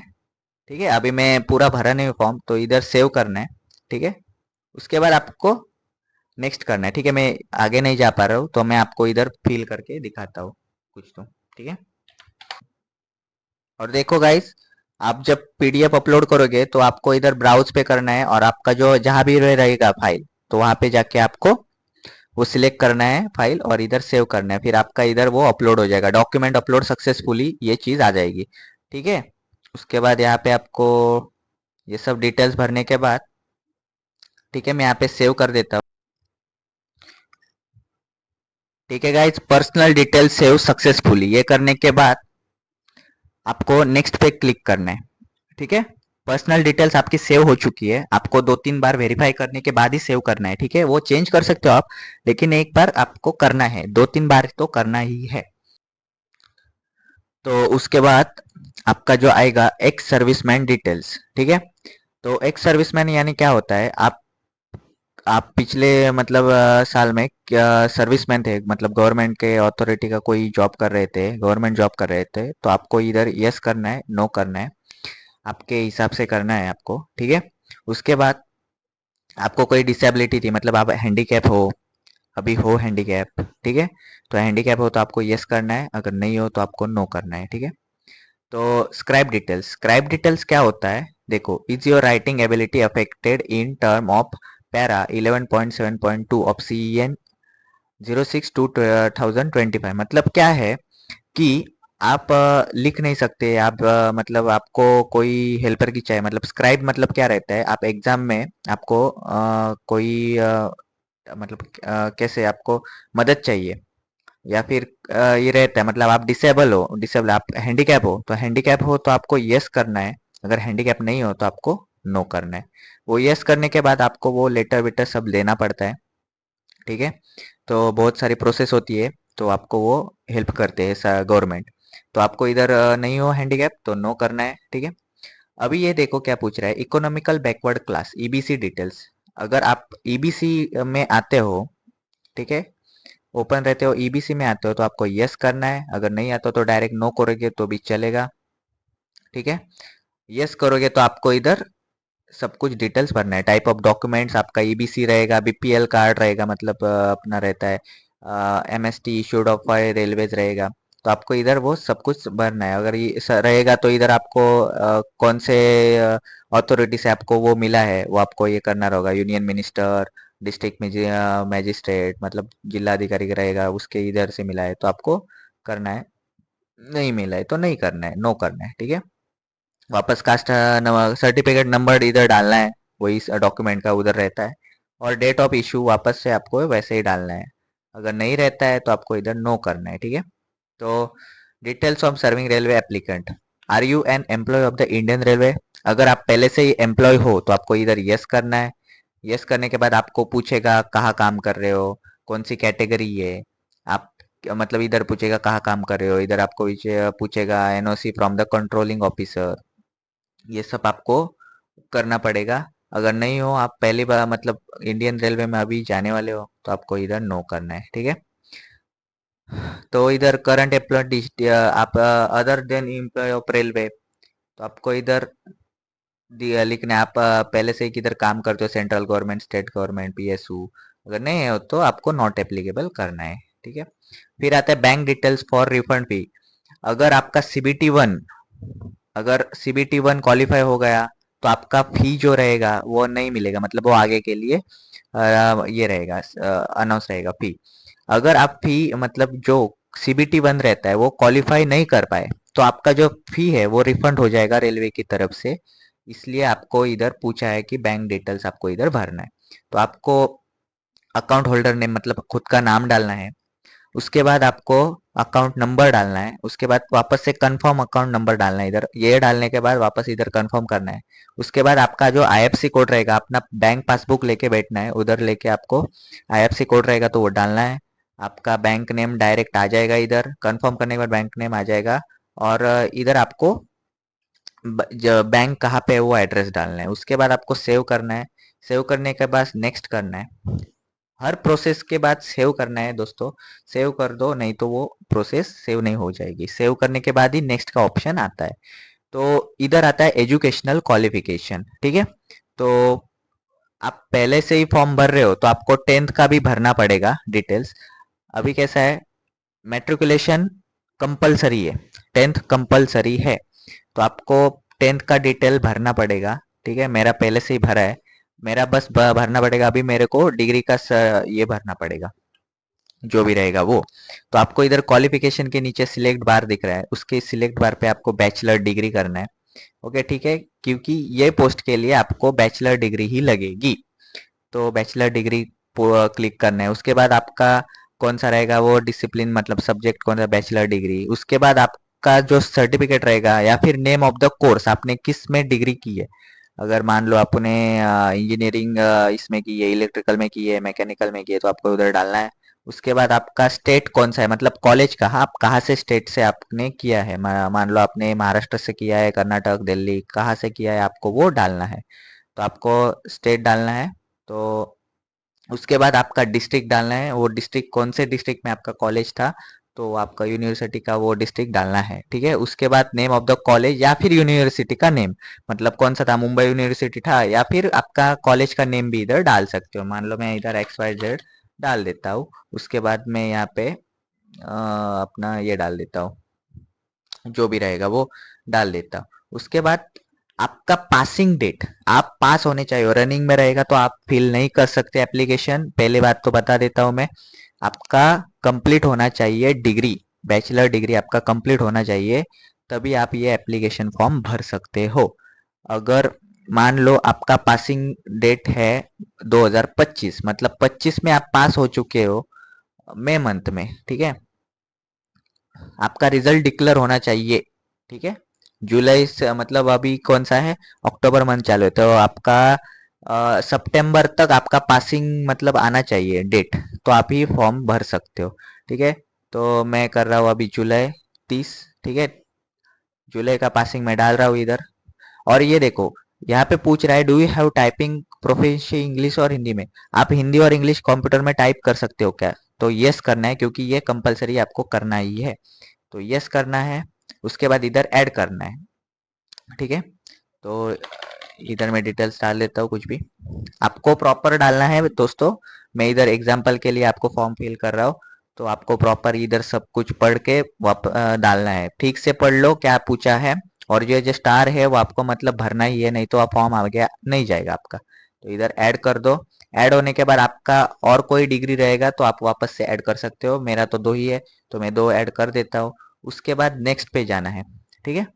ठीक है, अभी मैं पूरा भरा नहीं फॉर्म, तो इधर सेव करना है। ठीक है, उसके बाद आपको नेक्स्ट करना है। ठीक है, मैं आगे नहीं जा पा रहा हूँ तो मैं आपको इधर फिल करके दिखाता हूँ कुछ तो। ठीक है, और देखो गाइस, आप जब पीडीएफ अपलोड करोगे तो आपको इधर ब्राउज पे करना है, और आपका जो जहां भी रहेगा फाइल, तो वहां पे जाके आपको वो सिलेक्ट करना है फाइल, और इधर सेव करना है। फिर आपका इधर वो अपलोड हो जाएगा, डॉक्यूमेंट अपलोड सक्सेसफुली, ये चीज आ जाएगी। ठीक है, उसके बाद यहाँ पे आपको ये सब डिटेल्स भरने के बाद, ठीक है, मैं यहाँ पे सेव कर देता हूँ। ठीक है guys, personal detail save successfully, ये करने के बाद आपको नेक्स्ट पे क्लिक करना है। ठीक है, पर्सनल डिटेल्स आपकी सेव हो चुकी है, आपको दो तीन बार वेरीफाई करने के बाद ही सेव करना है। ठीक है, वो चेंज कर सकते हो आप, लेकिन एक बार आपको करना है, दो तीन बार तो करना ही है। तो उसके बाद आपका जो आएगा एक्स सर्विसमैन डिटेल्स। ठीक है, तो एक्स सर्विसमैन यानी क्या होता है, आप पिछले मतलब साल में क्या सर्विसमैन थे, मतलब गवर्नमेंट के अथॉरिटी का कोई जॉब कर रहे थे, गवर्नमेंट जॉब कर रहे थे, तो आपको इधर यस करना है, नो करना है, आपके हिसाब से करना है आपको। ठीक है, उसके बाद आपको कोई डिसेबिलिटी थी, मतलब आप हैंडीकैप हो, अभी हो हैंडीकैप। ठीक है, तो हैंडीकैप हो तो आपको यस करना है, अगर नहीं हो तो आपको नो करना है। ठीक है, तो स्क्राइब डिटेल्स क्या होता है, देखो, is your writing ability affected in term of para 11.7.2 of CEN 06/2025, मतलब क्या है कि आप लिख नहीं सकते, आप मतलब आपको कोई हेल्पर की चाहिए, मतलब स्क्राइब मतलब क्या रहता है, आप एग्जाम में आपको कोई मतलब कैसे आपको मदद चाहिए, या फिर ये रहता है, मतलब आप डिसेबल हो, डिसेबल आप हैंडीकैप हो, तो हैंडीकैप हो तो आपको यस करना है, अगर हैंडीकैप नहीं हो तो आपको नो करना है। वो यस करने के बाद आपको वो लेटर वेटर सब लेना पड़ता है। ठीक है, तो बहुत सारी प्रोसेस होती है, तो आपको वो हेल्प करते हैं गवर्नमेंट। तो आपको इधर नहीं हो हैंडीकैप तो नो करना है। ठीक है, अभी ये देखो क्या पूछ रहा है, economical backward class EBC details, अगर आप ईबीसी में आते हो, ठीक है, ओपन रहते हो, ईबीसी में आते हो, तो आपको यस करना है, अगर नहीं आता तो डायरेक्ट नो करोगे तो भी चलेगा। ठीक है, यस करोगे तो आपको इधर सब कुछ डिटेल्स भरना है, टाइप ऑफ डॉक्यूमेंट्स आपका ईबीसी रहेगा, बीपीएल कार्ड रहेगा, मतलब अपना रहता है, एमएसटी इशूड ऑफ रेलवेज रहेगा, तो आपको इधर वो सब कुछ भरना है। अगर ये रहेगा तो इधर आपको कौन से अथॉरिटी से आपको वो मिला है वो आपको ये करना होगा, यूनियन मिनिस्टर, डिस्ट्रिक्ट मैजिस्ट्रेट, मतलब जिलाधिकारी रहेगा, उसके इधर से मिला है तो आपको करना है, नहीं मिला है तो नहीं करना है, नो करना है। ठीक है, वापस कास्ट सर्टिफिकेट नंबर इधर डालना है, वही डॉक्यूमेंट का उधर रहता है, और डेट ऑफ इशू वापस से आपको वैसे ही डालना है, अगर नहीं रहता है तो आपको इधर नो करना है। ठीक है, तो details of serving railway applicant, are you an employ of the Indian railway, अगर आप पहले से ही एम्प्लॉय हो तो आपको इधर यस करना है। यस करने के बाद आपको पूछेगा कहाँ काम कर रहे हो, कौन सी कैटेगरी है आप, मतलब इधर पूछेगा कहाँ काम कर रहे हो, इधर आपको पूछेगा NOC from the controlling officer, ये सब आपको करना पड़ेगा। अगर नहीं हो, आप पहली बार मतलब इंडियन रेलवे में अभी जाने वाले हो, तो आपको इधर नो करना है। ठीक है, तो इधर करंट एम्प्लॉय आप other than employ of railway, तो आपको इधर लिखना है, आप पहले से ही किधर काम करते हो, central government, state government, PSU, अगर नहीं हो तो आपको नॉट एप्लीकेबल करना है। ठीक है, फिर आता है बैंक डिटेल्स फॉर रिफंड फी, अगर आपका सीबीटी 1, अगर सीबीटी 1 क्वालिफाई हो गया तो आपका फी जो रहेगा वो नहीं मिलेगा, मतलब वो आगे के लिए ये रहेगा, अनाउंस रहेगा फी। अगर आप फी मतलब जो सीबीटी 1 रहता है वो क्वालिफाई नहीं कर पाए, तो आपका जो फी है वो रिफंड हो जाएगा रेलवे की तरफ से। इसलिए आपको इधर पूछा है कि बैंक डिटेल्स आपको इधर भरना है। तो आपको अकाउंट होल्डर नेम मतलब खुद का नाम डालना है। उसके बाद आपको अकाउंट नंबर डालना है। उसके बाद वापस से कंफर्म अकाउंट नंबर डालना है इधर। ये डालने के बाद वापस इधर कंफर्म करना है। उसके बाद आपका जो आईएफसी कोड रहेगा, अपना बैंक पासबुक लेके बैठना है, उधर लेके आपको आईएफसी कोड रहेगा तो वो डालना है। आपका बैंक नेम डायरेक्ट आ जाएगा इधर। कंफर्म करने के बाद बैंक नेम आ जाएगा। और इधर आपको बैंक कहाँ पे है वो एड्रेस डालना है। उसके बाद आपको सेव करना है। सेव करने के बाद नेक्स्ट करना है। हर प्रोसेस के बाद सेव करना है दोस्तों। सेव कर दो, नहीं तो वो प्रोसेस सेव नहीं हो जाएगी। सेव करने के बाद ही नेक्स्ट का ऑप्शन आता है। तो इधर आता है एजुकेशनल क्वालिफिकेशन, ठीक है। तो आप पहले से ही फॉर्म भर रहे हो तो आपको 10th का भी भरना पड़ेगा डिटेल्स। अभी कैसा है, मेट्रिकुलेशन कंपलसरी है, 10th कंपलसरी है। तो आपको 10th का डिटेल भरना पड़ेगा, ठीक है। मेरा पहले से ही भरा है, मेरा बस भरना पड़ेगा। अभी मेरे को डिग्री का ये भरना पड़ेगा, जो भी रहेगा वो। तो आपको इधर क्वालिफिकेशन के नीचे सिलेक्ट बार दिख रहा है, उसके सिलेक्ट बार पे आपको बैचलर डिग्री करना है। ओके, ठीक है, क्योंकि ये पोस्ट के लिए आपको बैचलर डिग्री ही लगेगी। तो बैचलर डिग्री क्लिक करना है। उसके बाद आपका कौन सा रहेगा वो डिसिप्लिन, मतलब सब्जेक्ट कौन सा, बैचलर डिग्री। उसके बाद आपका जो सर्टिफिकेट रहेगा या फिर नेम ऑफ द कोर्स, आपने किस में डिग्री की है। अगर मान लो आपने इंजीनियरिंग इसमें की है, इलेक्ट्रिकल में की है, मैकेनिकल में की है, तो आपको उधर डालना है। उसके बाद आपका स्टेट कौन सा है, मतलब कॉलेज कहाँ, आप कहाँ से स्टेट से आपने किया है। मान लो आपने महाराष्ट्र से किया है, कर्नाटक, दिल्ली, कहाँ से किया है, आपको वो डालना है। तो आपको स्टेट डालना है। तो उसके बाद आपका डिस्ट्रिक्ट डालना है, वो डिस्ट्रिक्ट कौन से डिस्ट्रिक्ट में आपका कॉलेज था, तो आपका यूनिवर्सिटी का वो डिस्ट्रिक्ट डालना है, ठीक है। उसके बाद नेम ऑफ द कॉलेज या फिर यूनिवर्सिटी का नेम, मतलब कौन सा था, मुंबई यूनिवर्सिटी था, या फिर आपका कॉलेज का नेम भी इधर डाल सकते हो। मान लो मैं इधर XYZ डाल देता हूँ। उसके बाद मैं यहाँ पे अपना ये डाल देता हूँ, जो भी रहेगा वो डाल देता हूँ। उसके बाद आपका पासिंग डेट, आप पास होने चाहिए। रनिंग में रहेगा तो आप फिल नहीं कर सकते एप्लीकेशन, पहले बात तो बता देता हूं मैं। आपका कंप्लीट होना चाहिए डिग्री, बैचलर डिग्री आपका कंप्लीट होना चाहिए, तभी आप ये एप्लीकेशन फॉर्म भर सकते हो। अगर मान लो आपका पासिंग डेट है 2025, मतलब 25 में आप पास हो चुके हो, मई मंथ में, ठीक है। आपका रिजल्ट डिक्लेयर होना चाहिए, ठीक है। जुलाई से मतलब अभी कौन सा है, अक्टूबर मंथ चालू है, तो आपका सितंबर तक आपका पासिंग मतलब आना चाहिए डेट, तो आप ही फॉर्म भर सकते हो, ठीक है। तो मैं कर रहा हूँ अभी जुलाई 30, ठीक है। जुलाई का पासिंग मैं डाल रहा हूँ इधर। और ये देखो, यहाँ पे पूछ रहा है do you have typing proficiency English और हिंदी में। आप हिंदी और इंग्लिश कंप्यूटर में टाइप कर सकते हो क्या, तो यस करना है, क्योंकि ये कंपलसरी आपको करना ही है। तो यस करना है। उसके बाद इधर ऐड करना है, ठीक है। तो इधर मैं डिटेल्स डाल देता हूँ कुछ भी, आपको प्रॉपर डालना है दोस्तों। मैं इधर एग्जांपल के लिए आपको फॉर्म फिल कर रहा हूँ, तो आपको प्रॉपर इधर सब कुछ पढ़ के डालना है। ठीक से पढ़ लो क्या पूछा है। और ये जो स्टार है वो आपको मतलब भरना ही है, नहीं तो आप फॉर्म आगे नहीं जाएगा आपका। तो इधर ऐड कर दो। ऐड होने के बाद आपका और कोई डिग्री रहेगा तो आप वापस से ऐड कर सकते हो। मेरा तो 2 ही है, तो मैं 2 ऐड कर देता हूँ। उसके बाद नेक्स्ट पे जाना है, ठीक है।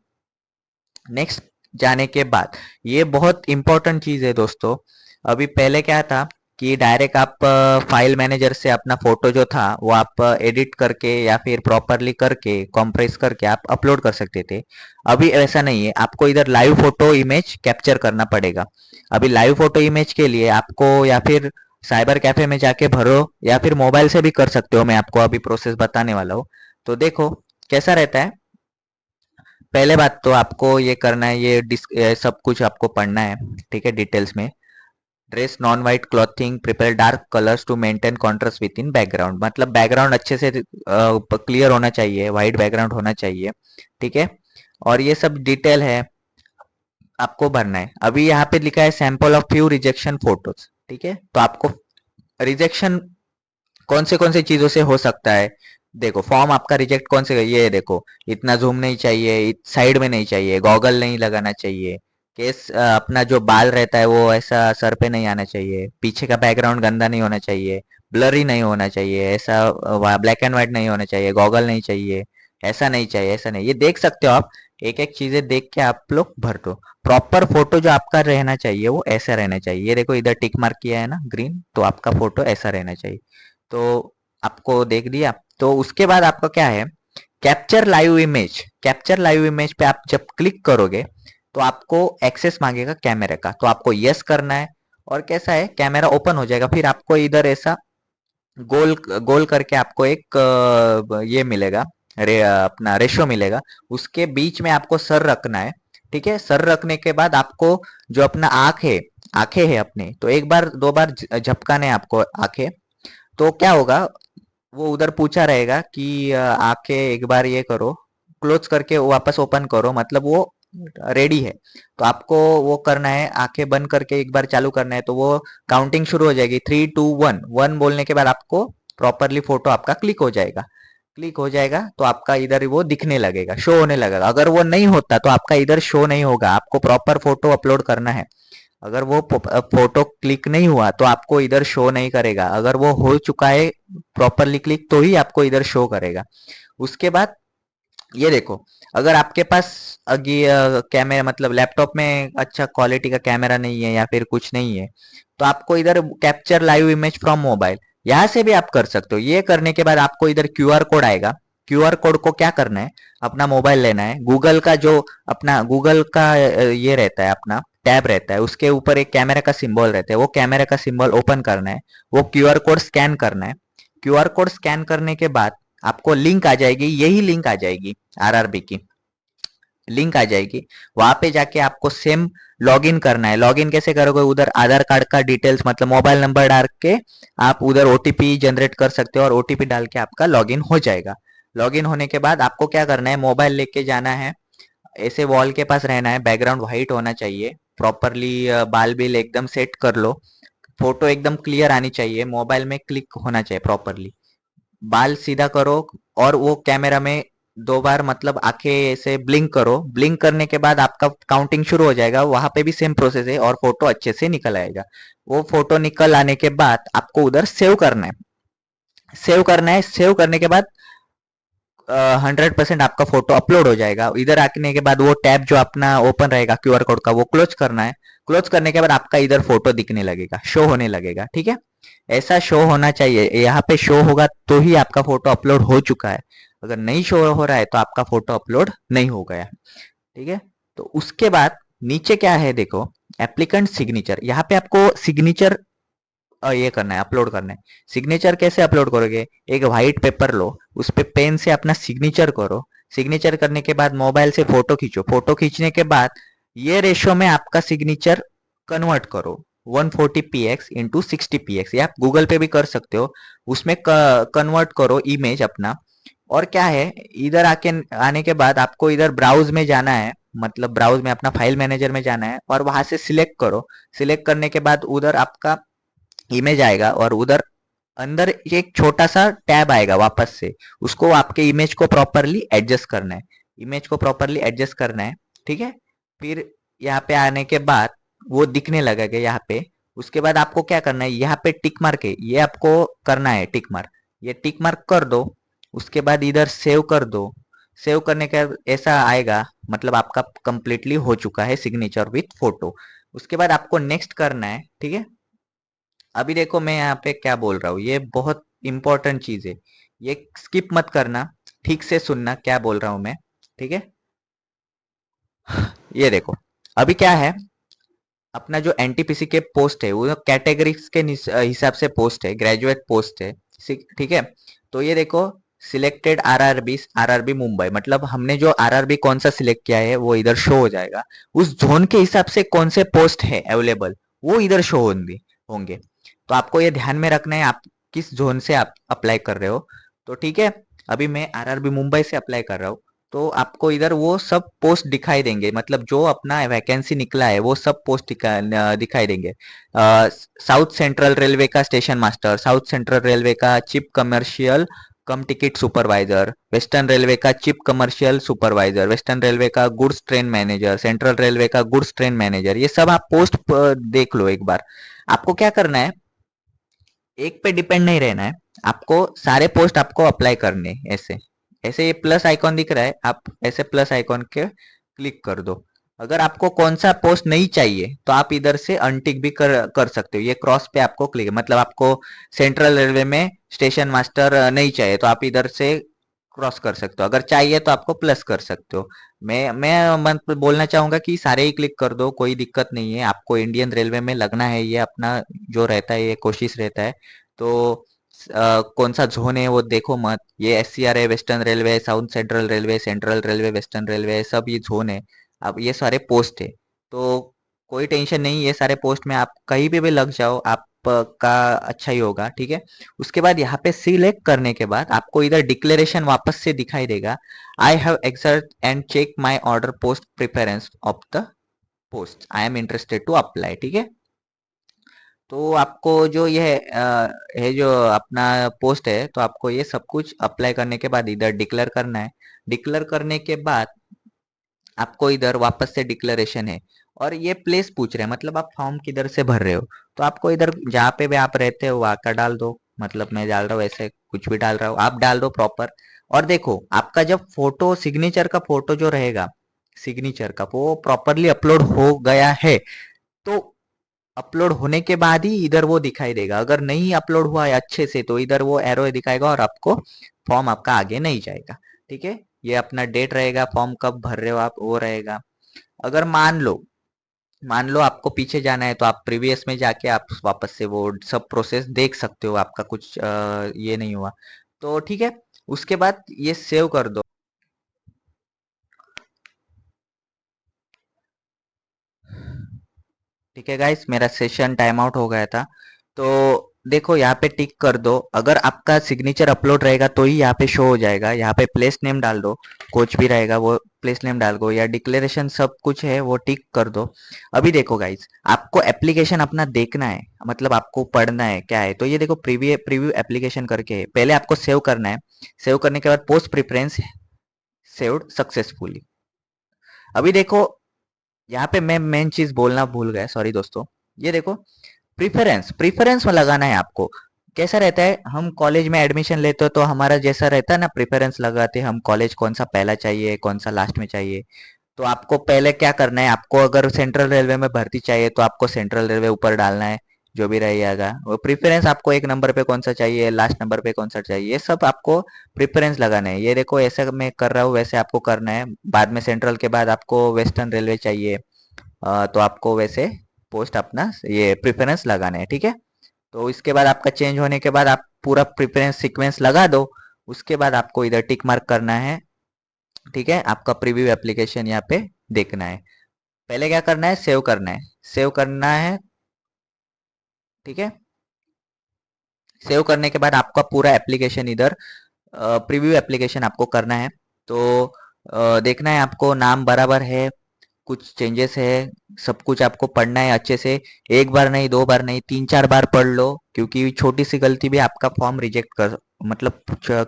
नेक्स्ट जाने के बाद ये बहुत इंपॉर्टेंट चीज है दोस्तों। अभी पहले क्या था कि डायरेक्ट आप फाइल मैनेजर से अपना फोटो जो था वो आप एडिट करके या फिर प्रॉपरली करके कंप्रेस करके आप अपलोड कर सकते थे। अभी ऐसा नहीं है, आपको इधर लाइव फोटो इमेज कैप्चर करना पड़ेगा। अभी लाइव फोटो इमेज के लिए आपको या फिर साइबर कैफे में जाके भरो या फिर मोबाइल से भी कर सकते हो। मैं आपको अभी प्रोसेस बताने वाला हूँ। तो देखो कैसा रहता है। पहले बात तो आपको ये करना है, ये सब कुछ आपको पढ़ना है, ठीक है, डिटेल्स में। Dress non white clothing, prepare dark colours to maintain contrast with in background, मतलब बैकग्राउंड अच्छे से क्लियर होना चाहिए, वाइट बैकग्राउंड होना चाहिए, ठीक है। और ये सब डिटेल है आपको भरना है। अभी यहाँ पे लिखा है sample of few rejection photos, ठीक है। तो आपको रिजेक्शन कौन से चीजों से हो सकता है। देखो फॉर्म आपका रिजेक्ट कौन से, ये देखो, इतना जूम नहीं चाहिए, साइड में नहीं चाहिए, गॉगल नहीं लगाना चाहिए, केस अपना जो बाल रहता है वो ऐसा सर पे नहीं आना चाहिए, पीछे का बैकग्राउंड गंदा नहीं होना चाहिए, ब्लरी नहीं होना चाहिए, ऐसा ब्लैक एंड व्हाइट नहीं होना चाहिए, गॉगल नहीं चाहिए, ऐसा नहीं चाहिए, ऐसा नहीं, ये देख सकते हो आप, एक एक चीजें देख के आप लोग भर दो। प्रॉपर फोटो जो आपका रहना चाहिए वो ऐसा रहना चाहिए। ये देखो इधर टिक मार्क किया है ना ग्रीन, तो आपका फोटो ऐसा रहना चाहिए। तो आपको देख दिया, तो उसके बाद आपका क्या है, capture live image. Capture live image पे आप जब क्लिक करोगे तो आपको एक्सेस मांगेगा कैमरे का, तो आपको यस करना है। और कैसा है, कैमरा ओपन हो जाएगा, फिर आपको इधर ऐसा गोल गोल करके आपको एक ये मिलेगा, अपना रेशो मिलेगा। उसके बीच में आपको सर रखना है। ठीक है, सर रखने के बाद आपको जो अपना आंख है, आंखें है अपने, तो एक बार दो बार झपकाने हैं आपको आंखें। तो क्या होगा, वो उधर पूछा रहेगा कि आंखें एक बार ये करो, क्लोज करके वापस ओपन करो, मतलब वो रेडी है। तो आपको वो करना है, आंखें बंद करके एक बार चालू करना है, तो वो काउंटिंग शुरू हो जाएगी, 3 2 1। 1 बोलने के बाद आपको प्रॉपरली फोटो आपका क्लिक हो जाएगा। क्लिक हो जाएगा तो आपका इधर वो दिखने लगेगा, शो होने लगेगा। अगर वो नहीं होता तो आपका इधर शो नहीं होगा, आपको प्रॉपर फोटो अपलोड करना है। अगर वो फोटो क्लिक नहीं हुआ तो आपको इधर शो नहीं करेगा, अगर वो हो चुका है प्रॉपरली क्लिक तो ही आपको इधर शो करेगा। उसके बाद ये देखो, अगर आपके पास अगी कैमरा मतलब लैपटॉप में अच्छा क्वालिटी का कैमरा नहीं है या फिर कुछ नहीं है, तो आपको इधर capture live image from mobile, यहाँ से भी आप कर सकते हो। ये करने के बाद आपको इधर क्यूआर कोड आएगा। क्यूआर कोड को क्या करना है, अपना मोबाइल लेना है, गूगल का जो अपना गूगल का ये रहता है, अपना टैब रहता है, उसके ऊपर एक कैमरा का सिंबल रहता है, वो कैमरा का सिंबल ओपन करना है, वो क्यूआर कोड स्कैन करना है। क्यूआर कोड स्कैन करने के बाद आपको लिंक आ जाएगी, यही लिंक आ जाएगी, आरआरबी की लिंक आ जाएगी। वहां पे जाके आपको सेम लॉगिन करना है। लॉगिन कैसे करोगे, उधर आधार कार्ड का डिटेल्स मतलब मोबाइल नंबर डाल के आप उधर ओटीपी जनरेट कर सकते हो और ओटीपी डाल के आपका लॉगिन हो जाएगा। लॉगिन होने के बाद आपको क्या करना है, मोबाइल लेके जाना है, ऐसे वॉल के पास रहना है, बैकग्राउंड व्हाइट होना चाहिए, प्रॉपरली बाल बिल एकदम सेट कर लो, फोटो एकदम क्लियर आनी चाहिए, मोबाइल में क्लिक होना चाहिए प्रॉपरली, बाल सीधा करो, और वो कैमरा में दो बार मतलब आंखें ऐसे ब्लिंक करो। ब्लिंक करने के बाद आपका काउंटिंग शुरू हो जाएगा, वहां पे भी सेम प्रोसेस है और फोटो अच्छे से निकल आएगा। वो फोटो निकल आने के बाद आपको उधर सेव करना है। सेव करना है, सेव करने के बाद 100% आपका फोटो अपलोड हो जाएगा। इधर आने के बाद वो टैब जो अपना ओपन रहेगा क्यूआर कोड का, वो क्लोज करना है। क्लोज करने के बाद आपका इधर फोटो दिखने लगेगा, शो होने लगेगा। ठीक है, ऐसा शो होना चाहिए, यहाँ पे शो होगा तो ही आपका फोटो अपलोड हो चुका है। अगर नहीं शो हो रहा है तो आपका फोटो अपलोड नहीं हो गया। ठीक है, तो उसके बाद नीचे क्या है देखो, एप्लीकेंट सिग्नेचर। यहाँ पे आपको सिग्नेचर ये करना है, अपलोड करना है। सिग्नेचर कैसे अपलोड करोगे, एक व्हाइट पेपर लो, उस पे पेन से अपना सिग्नेचर करो। सिग्नेचर करने के बाद मोबाइल से फोटो खींचो। फोटो खींचने के बाद ये रेशो में आपका सिग्नेचर कन्वर्ट करो, 140px इंटू 60px, या आप गूगल पे भी कर सकते हो। उसमें कन्वर्ट करो इमेज अपना। और क्या है, इधर आके आने के बाद आपको इधर ब्राउज में जाना है, मतलब ब्राउज में अपना फाइल मैनेजर में जाना है और वहां से सिलेक्ट करो। सिलेक्ट करने के बाद उधर आपका इमेज आएगा और उधर अंदर एक छोटा सा टैब आएगा वापस से, उसको आपके इमेज को प्रॉपरली एडजस्ट करना है। इमेज को प्रॉपरली एडजस्ट करना है। ठीक है, फिर यहाँ पे आने के बाद वो दिखने लगेगा यहाँ पे। उसके बाद आपको क्या करना है, यहाँ पे टिक मार्क है, ये आपको करना है टिक मार्क, ये टिक मार्क कर दो। उसके बाद इधर सेव कर दो। सेव करने का ऐसा आएगा, मतलब आपका कंप्लीटली हो चुका है सिग्नेचर विथ फोटो। उसके बाद आपको नेक्स्ट करना है। ठीक है, अभी देखो मैं यहाँ पे क्या बोल रहा हूँ, ये बहुत इंपॉर्टेंट चीज है, ये स्किप मत करना, ठीक से सुनना क्या बोल रहा हूँ मैं। ठीक है, ये देखो, अभी क्या है, अपना जो एनटीपीसी के पोस्ट है वो कैटेगरीज के हिसाब से पोस्ट है, ग्रेजुएट पोस्ट है। ठीक है, तो ये देखो, सिलेक्टेड आरआरबी, आरआरबी मुंबई, मतलब हमने जो आरआरबी कौन सा सिलेक्ट किया है वो इधर शो हो जाएगा। उस जोन के हिसाब से कौन से पोस्ट है अवेलेबल वो इधर शो होंगे होंगे। तो आपको ये ध्यान में रखना है आप किस जोन से आप अप्लाई कर रहे हो। तो ठीक है, अभी मैं आरआरबी मुंबई से अप्लाई कर रहा हूँ, तो आपको इधर वो सब पोस्ट दिखाई देंगे, मतलब जो अपना वैकेंसी निकला है वो सब पोस्ट दिखाई देंगे। साउथ सेंट्रल रेलवे का station master, south central railway का chief commercial cum ticket supervisor, western railway का chief commercial supervisor, western railway का goods train manager, central railway का गुड्स ट्रेन मैनेजर, ये सब आप पोस्ट देख लो एक बार। आपको क्या करना है, एक पे डिपेंड नहीं रहना है, आपको सारे पोस्ट आपको अप्लाई करने हैं, ऐसे ऐसे ये प्लस आइकॉन दिख रहा है, आप ऐसे प्लस आइकॉन के क्लिक कर दो। अगर आपको कौन सा पोस्ट नहीं चाहिए तो आप इधर से अनटिक भी कर सकते हो। ये क्रॉस पे आपको क्लिक, मतलब आपको सेंट्रल रेलवे में स्टेशन मास्टर नहीं चाहिए तो आप इधर से क्रॉस कर सकते हो, अगर चाहिए तो आपको प्लस कर सकते हो। मैं बोलना चाहूंगा कि सारे ही क्लिक कर दो, कोई दिक्कत नहीं है। आपको इंडियन रेलवे में लगना है, ये अपना जो रहता है ये कोशिश रहता है। तो कौन सा जोन है वो देखो मत, ये एससीआर है, western railway, south central railway, central railway, western railway, सब ये जोन है। अब ये सारे पोस्ट है, तो कोई टेंशन नहीं, ये सारे पोस्ट में आप कहीं पे भी लग जाओ आपका अच्छा ही होगा, ठीक है। उसके बाद यहाँ पे सिलेक्ट करने के बाद आपको इधर डिक्लेरेशन वापस से दिखाई देगा, I have accept and check my order post preference of the post, I am interested to apply, ठीक है। तो आपको जो ये है जो अपना पोस्ट है, तो आपको ये सब कुछ अप्लाई करने के बाद इधर डिक्लेयर करना है। डिक्लेयर करने के बाद आपको इधर वापस से डिक्लेरेशन है, और ये प्लेस पूछ रहे हैं, मतलब आप फॉर्म किधर से भर रहे हो। तो आपको इधर जहाँ पे भी आप रहते हो वहाँ का डाल दो, मतलब मैं डाल रहा हूँ ऐसे, कुछ भी डाल रहा हूँ, आप डाल दो प्रॉपर। और देखो आपका जब फोटो, सिग्नेचर का फोटो जो रहेगा, सिग्नेचर का वो प्रॉपरली अपलोड हो गया है, तो अपलोड होने के बाद ही इधर वो दिखाई देगा। अगर नहीं अपलोड हुआ है अच्छे से तो इधर वो एरो दिखाएगा और आपको फॉर्म आपका आगे नहीं जाएगा, ठीक है। ये अपना डेट रहेगा, फॉर्म कब भर रहे हो आप वो रहेगा। अगर मान लो आपको पीछे जाना है तो आप प्रीवियस में जाके आप वापस से वो सब प्रोसेस देख सकते हो, आपका कुछ ये नहीं हुआ तो ठीक है। उसके बाद ये सेव कर दो। ठीक है गाइस, मेरा सेशन टाइम आउट हो गया था। तो देखो यहाँ पे टिक कर दो, अगर आपका सिग्नेचर अपलोड रहेगा तो ही यहाँ पे शो हो जाएगा। यहाँ पे प्लेस नेम डाल दो, कुछ भी रहेगा वो प्लेस नेम डाल दो, या डिक्लेरेशन सब कुछ है वो टिक कर दो। अभी देखो गाइस, आपको एप्लीकेशन अपना देखना है, मतलब आपको पढ़ना है क्या है। तो ये देखो प्रीव्यू प्रीव्यू एप्लीकेशन करके है, पहले आपको सेव करना है। सेव करने के बाद पोस्ट प्रिफरेंस सेव्ड सक्सेसफुली। अभी देखो यहाँ पे मैं मेन चीज बोलना भूल गया, सॉरी दोस्तों। ये देखो प्रिफरेंस, प्रिफरेंस में लगाना है आपको। कैसा रहता है, हम कॉलेज में एडमिशन लेते हो तो हमारा जैसा रहता है ना, प्रिफरेंस लगाते हैं हम, कॉलेज कौन सा पहला चाहिए कौन सा लास्ट में चाहिए। तो आपको पहले क्या करना है, आपको अगर सेंट्रल रेलवे में भर्ती चाहिए तो आपको सेंट्रल रेलवे ऊपर डालना है, जो भी रहेगा वो प्रिफरेंस। आपको एक नंबर पे कौन सा चाहिए, लास्ट नंबर पे कौन सा चाहिए, ये सब आपको प्रिफरेंस लगाना है। ये देखो ऐसा मैं कर रहा हूँ, वैसे आपको करना है। बाद में सेंट्रल के बाद आपको वेस्टर्न रेलवे चाहिए, तो आपको वैसे पोस्ट अपना ये प्रिफरेंस लगाना है, ठीक है। तो इसके बाद आपका चेंज होने के बाद आप पूरा प्रिफरेंस सीक्वेंस लगा दो। उसके बाद आपको इधर टिक मार्क करना है, ठीक है। आपका प्रीव्यू एप्लीकेशन यहाँ पे देखना है। पहले क्या करना है, सेव करना है, सेव करना है, ठीक है। सेव करने के बाद आपका पूरा एप्लीकेशन इधर प्रीव्यू एप्लीकेशन आपको करना है। तो देखना है आपको नाम बराबर है, कुछ चेंजेस है, सब कुछ आपको पढ़ना है अच्छे से। एक बार नहीं, दो बार नहीं, तीन चार बार पढ़ लो, क्योंकि छोटी सी गलती भी आपका फॉर्म रिजेक्ट कर, मतलब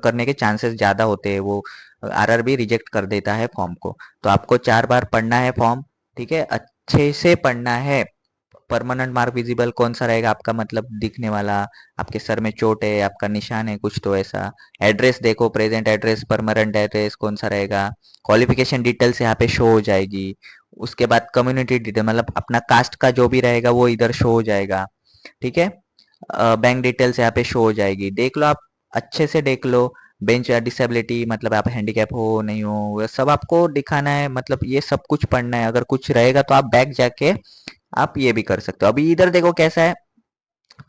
करने के चांसेस ज़्यादा होते हैं, वो आरआरबी रिजेक्ट कर देता है फॉर्म को। तो आपको चार बार पढ़ना है फॉर्म, ठीक है, अच्छे से पढ़ना है। परमानेंट मार्क विजिबल कौन सा रहेगा आपका, मतलब दिखने वाला, आपके सर में चोट है, आपका निशान है कुछ तो ऐसा। एड्रेस देखो, प्रेजेंट एड्रेस, परमानेंट एड्रेस कौन सा रहेगा। क्वालिफिकेशन डिटेल्स यहाँ पे शो हो जाएगी। उसके बाद कम्युनिटी डिटेल, मतलब अपना कास्ट का जो भी रहेगा वो इधर शो हो जाएगा, ठीक है। बैंक डिटेल्स यहाँ पे शो हो जाएगी, देख लो आप, अच्छे से देख लो। बेंच डिसेबिलिटी, मतलब आप हैंडीकैप हो नहीं हो, वो सब आपको दिखाना है, मतलब ये सब कुछ पढ़ना है। अगर कुछ रहेगा तो आप बैक जाके आप ये भी कर सकते हो। अभी इधर देखो कैसा है,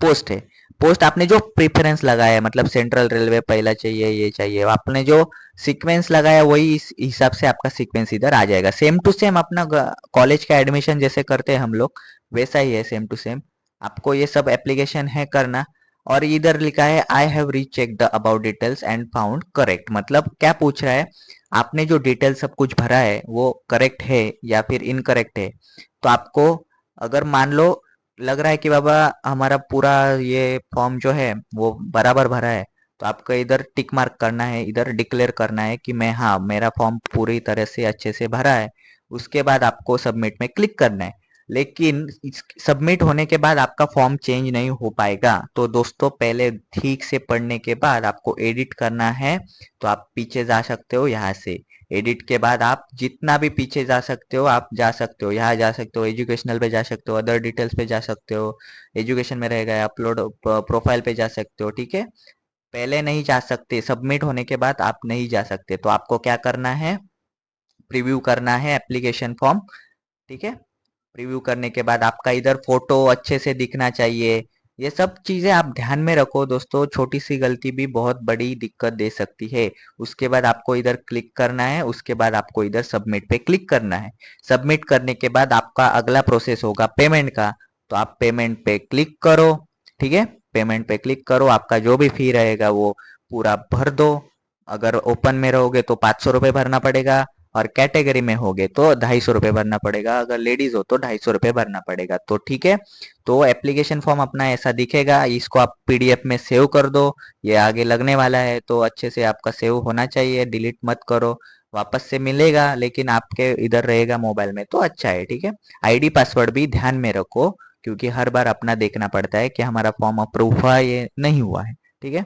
पोस्ट है। पोस्ट आपने जो प्रेफरेंस लगाया है, मतलब सेंट्रल रेलवे पहला चाहिए, ये चाहिए, आपने जो सीक्वेंस लगाया वही इस हिसाब से आपका सीक्वेंस इधर आ जाएगा। सेम टू सेम अपना कॉलेज का एडमिशन जैसे करते हैं हम लोग, वैसा ही है सेम टू सेम। आपको ये सब एप्लीकेशन है करना। और इधर लिखा है I have recheck the about details and found correct, मतलब क्या पूछ रहा है, आपने जो डिटेल सब कुछ भरा है वो करेक्ट है या फिर इनकरेक्ट है। तो आपको, अगर मान लो लग रहा है कि बाबा हमारा पूरा ये फॉर्म जो है वो बराबर भरा है, तो आपको इधर टिक मार्क करना है, इधर डिक्लेयर करना है कि मैं, हाँ मेरा फॉर्म पूरी तरह से अच्छे से भरा है। उसके बाद आपको सबमिट में क्लिक करना है। लेकिन सबमिट होने के बाद आपका फॉर्म चेंज नहीं हो पाएगा। तो दोस्तों पहले ठीक से पढ़ने के बाद आपको एडिट करना है, तो आप पीछे जा सकते हो यहाँ से। एडिट के बाद आप जितना भी पीछे जा सकते हो आप जा सकते हो, यहाँ जा सकते हो, एजुकेशनल पे जा सकते हो, अदर डिटेल्स पे जा सकते हो, एजुकेशन में रहेगा, अपलोड प्रोफाइल पे जा सकते हो। ठीक है, पहले नहीं जा सकते, सबमिट होने के बाद आप नहीं जा सकते। तो आपको क्या करना है, प्रीव्यू करना है एप्लीकेशन फॉर्म। ठीक है, प्रीव्यू करने के बाद आपका इधर फोटो अच्छे से दिखना चाहिए। ये सब चीजें आप ध्यान में रखो दोस्तों, छोटी सी गलती भी बहुत बड़ी दिक्कत दे सकती है। उसके बाद आपको इधर क्लिक करना है, उसके बाद आपको इधर सबमिट पे क्लिक करना है। सबमिट करने के बाद आपका अगला प्रोसेस होगा पेमेंट का। तो आप पेमेंट पे क्लिक करो। ठीक है, पेमेंट पे क्लिक करो, आपका जो भी फी रहेगा वो पूरा भर दो। अगर ओपन में रहोगे तो 500 रुपये भरना पड़ेगा, और कैटेगरी में होगे तो 250 रुपये भरना पड़ेगा, अगर लेडीज हो तो 250 रुपये भरना पड़ेगा। तो ठीक है, तो एप्लीकेशन फॉर्म अपना ऐसा दिखेगा। इसको आप पीडीएफ में सेव कर दो, ये आगे लगने वाला है तो अच्छे से आपका सेव होना चाहिए, डिलीट मत करो। वापस से मिलेगा लेकिन आपके इधर रहेगा मोबाइल में तो अच्छा है। ठीक है, आईडी पासवर्ड भी ध्यान में रखो, क्योंकि हर बार अपना देखना पड़ता है कि हमारा फॉर्म अप्रूव हुआ ये नहीं हुआ है। ठीक है,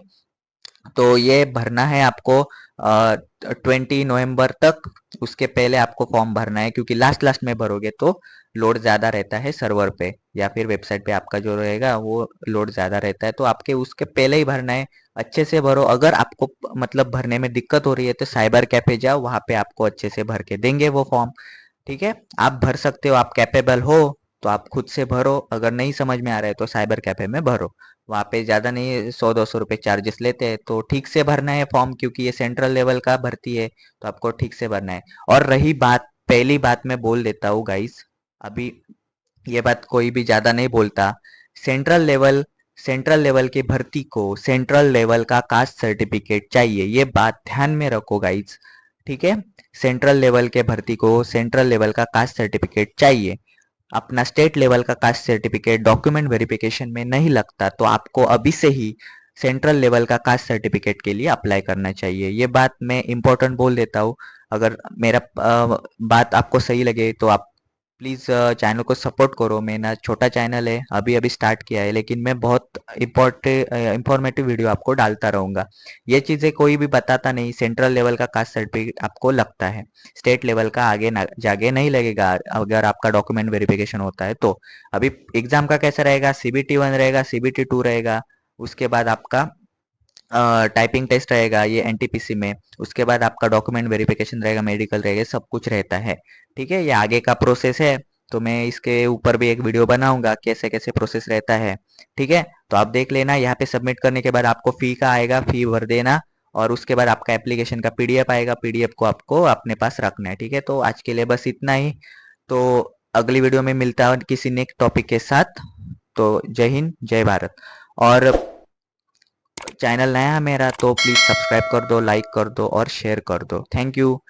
तो ये भरना है आपको 20 नवंबर तक। उसके पहले आपको फॉर्म भरना है, क्योंकि लास्ट लास्ट में भरोगे तो लोड ज़्यादा रहता है सर्वर पे, या फिर वेबसाइट पे आपका जो रहेगा वो लोड ज़्यादा रहता है। तो आपके उसके पहले ही भरना है, अच्छे से भरो। अगर आपको मतलब भरने में दिक्कत हो रही है तो साइबर कैफे जाओ, वहाँ पे आपको अच्छे से भर के देंगे वो फॉर्म। ठीक है, आप भर सकते हो, आप कैपेबल हो तो आप खुद से भरो, अगर नहीं समझ में आ रहा है तो साइबर कैफे में भरो। वहाँ पे ज़्यादा नहीं, 100-200 रुपये चार्जेस लेते हैं। तो ठीक से भरना है फॉर्म, क्योंकि ये सेंट्रल लेवल का भर्ती है, तो आपको ठीक से भरना है। और रही बात, पहली बात मैं बोल देता हूँ गाइस, अभी ये बात कोई भी ज़्यादा नहीं बोलता। सेंट्रल लेवल सेंट्रल लेवल की भर्ती को सेंट्रल लेवल का कास्ट सर्टिफिकेट चाहिए, ये बात ध्यान में रखो गाइस। ठीक है, सेंट्रल लेवल के भर्ती को सेंट्रल लेवल का कास्ट सर्टिफिकेट चाहिए। अपना स्टेट लेवल का कास्ट सर्टिफिकेट डॉक्यूमेंट वेरिफिकेशन में नहीं लगता, तो आपको अभी से ही सेंट्रल लेवल का कास्ट सर्टिफिकेट के लिए अप्लाई करना चाहिए। ये बात मैं इम्पोर्टेंट बोल देता हूँ। अगर मेरा बात आपको सही लगे तो आप प्लीज़ चैनल को सपोर्ट करो। मेरा छोटा चैनल है, अभी अभी स्टार्ट किया है, लेकिन मैं बहुत इंफॉर्मेटिव वीडियो आपको डालता रहूँगा। ये चीज़ें कोई भी बताता नहीं, सेंट्रल लेवल का कास्ट सर्टिफिकेट आपको लगता है, स्टेट लेवल का आगे ना जाके नहीं लगेगा अगर आपका डॉक्यूमेंट वेरिफिकेशन होता है तो। अभी एग्जाम का कैसा रहेगा, CBT 1 रहेगा, CBT 2 रहेगा, उसके बाद आपका टाइपिंग टेस्ट रहेगा ये एनटीपीसी में, उसके बाद आपका डॉक्यूमेंट वेरिफिकेशन रहेगा, मेडिकल रहेगा, सब कुछ रहता है। ठीक है, ये आगे का प्रोसेस है, तो मैं इसके ऊपर भी एक वीडियो बनाऊंगा कैसे कैसे प्रोसेस रहता है। ठीक है, तो आप देख लेना। यहाँ पे सबमिट करने के बाद आपको फी का आएगा, फी भर देना, और उसके बाद आपका एप्लीकेशन का पीडीएफ आएगा, पीडीएफ को आपको अपने पास रखना है। ठीक है, तो आज के लिए बस इतना ही। तो अगली वीडियो में मिलता है किसी नेक्स्ट टॉपिक के साथ। तो जय हिंद, जय भारत। और चैनल नया है मेरा तो प्लीज़ सब्सक्राइब कर दो, लाइक कर दो और शेयर कर दो। Thank you.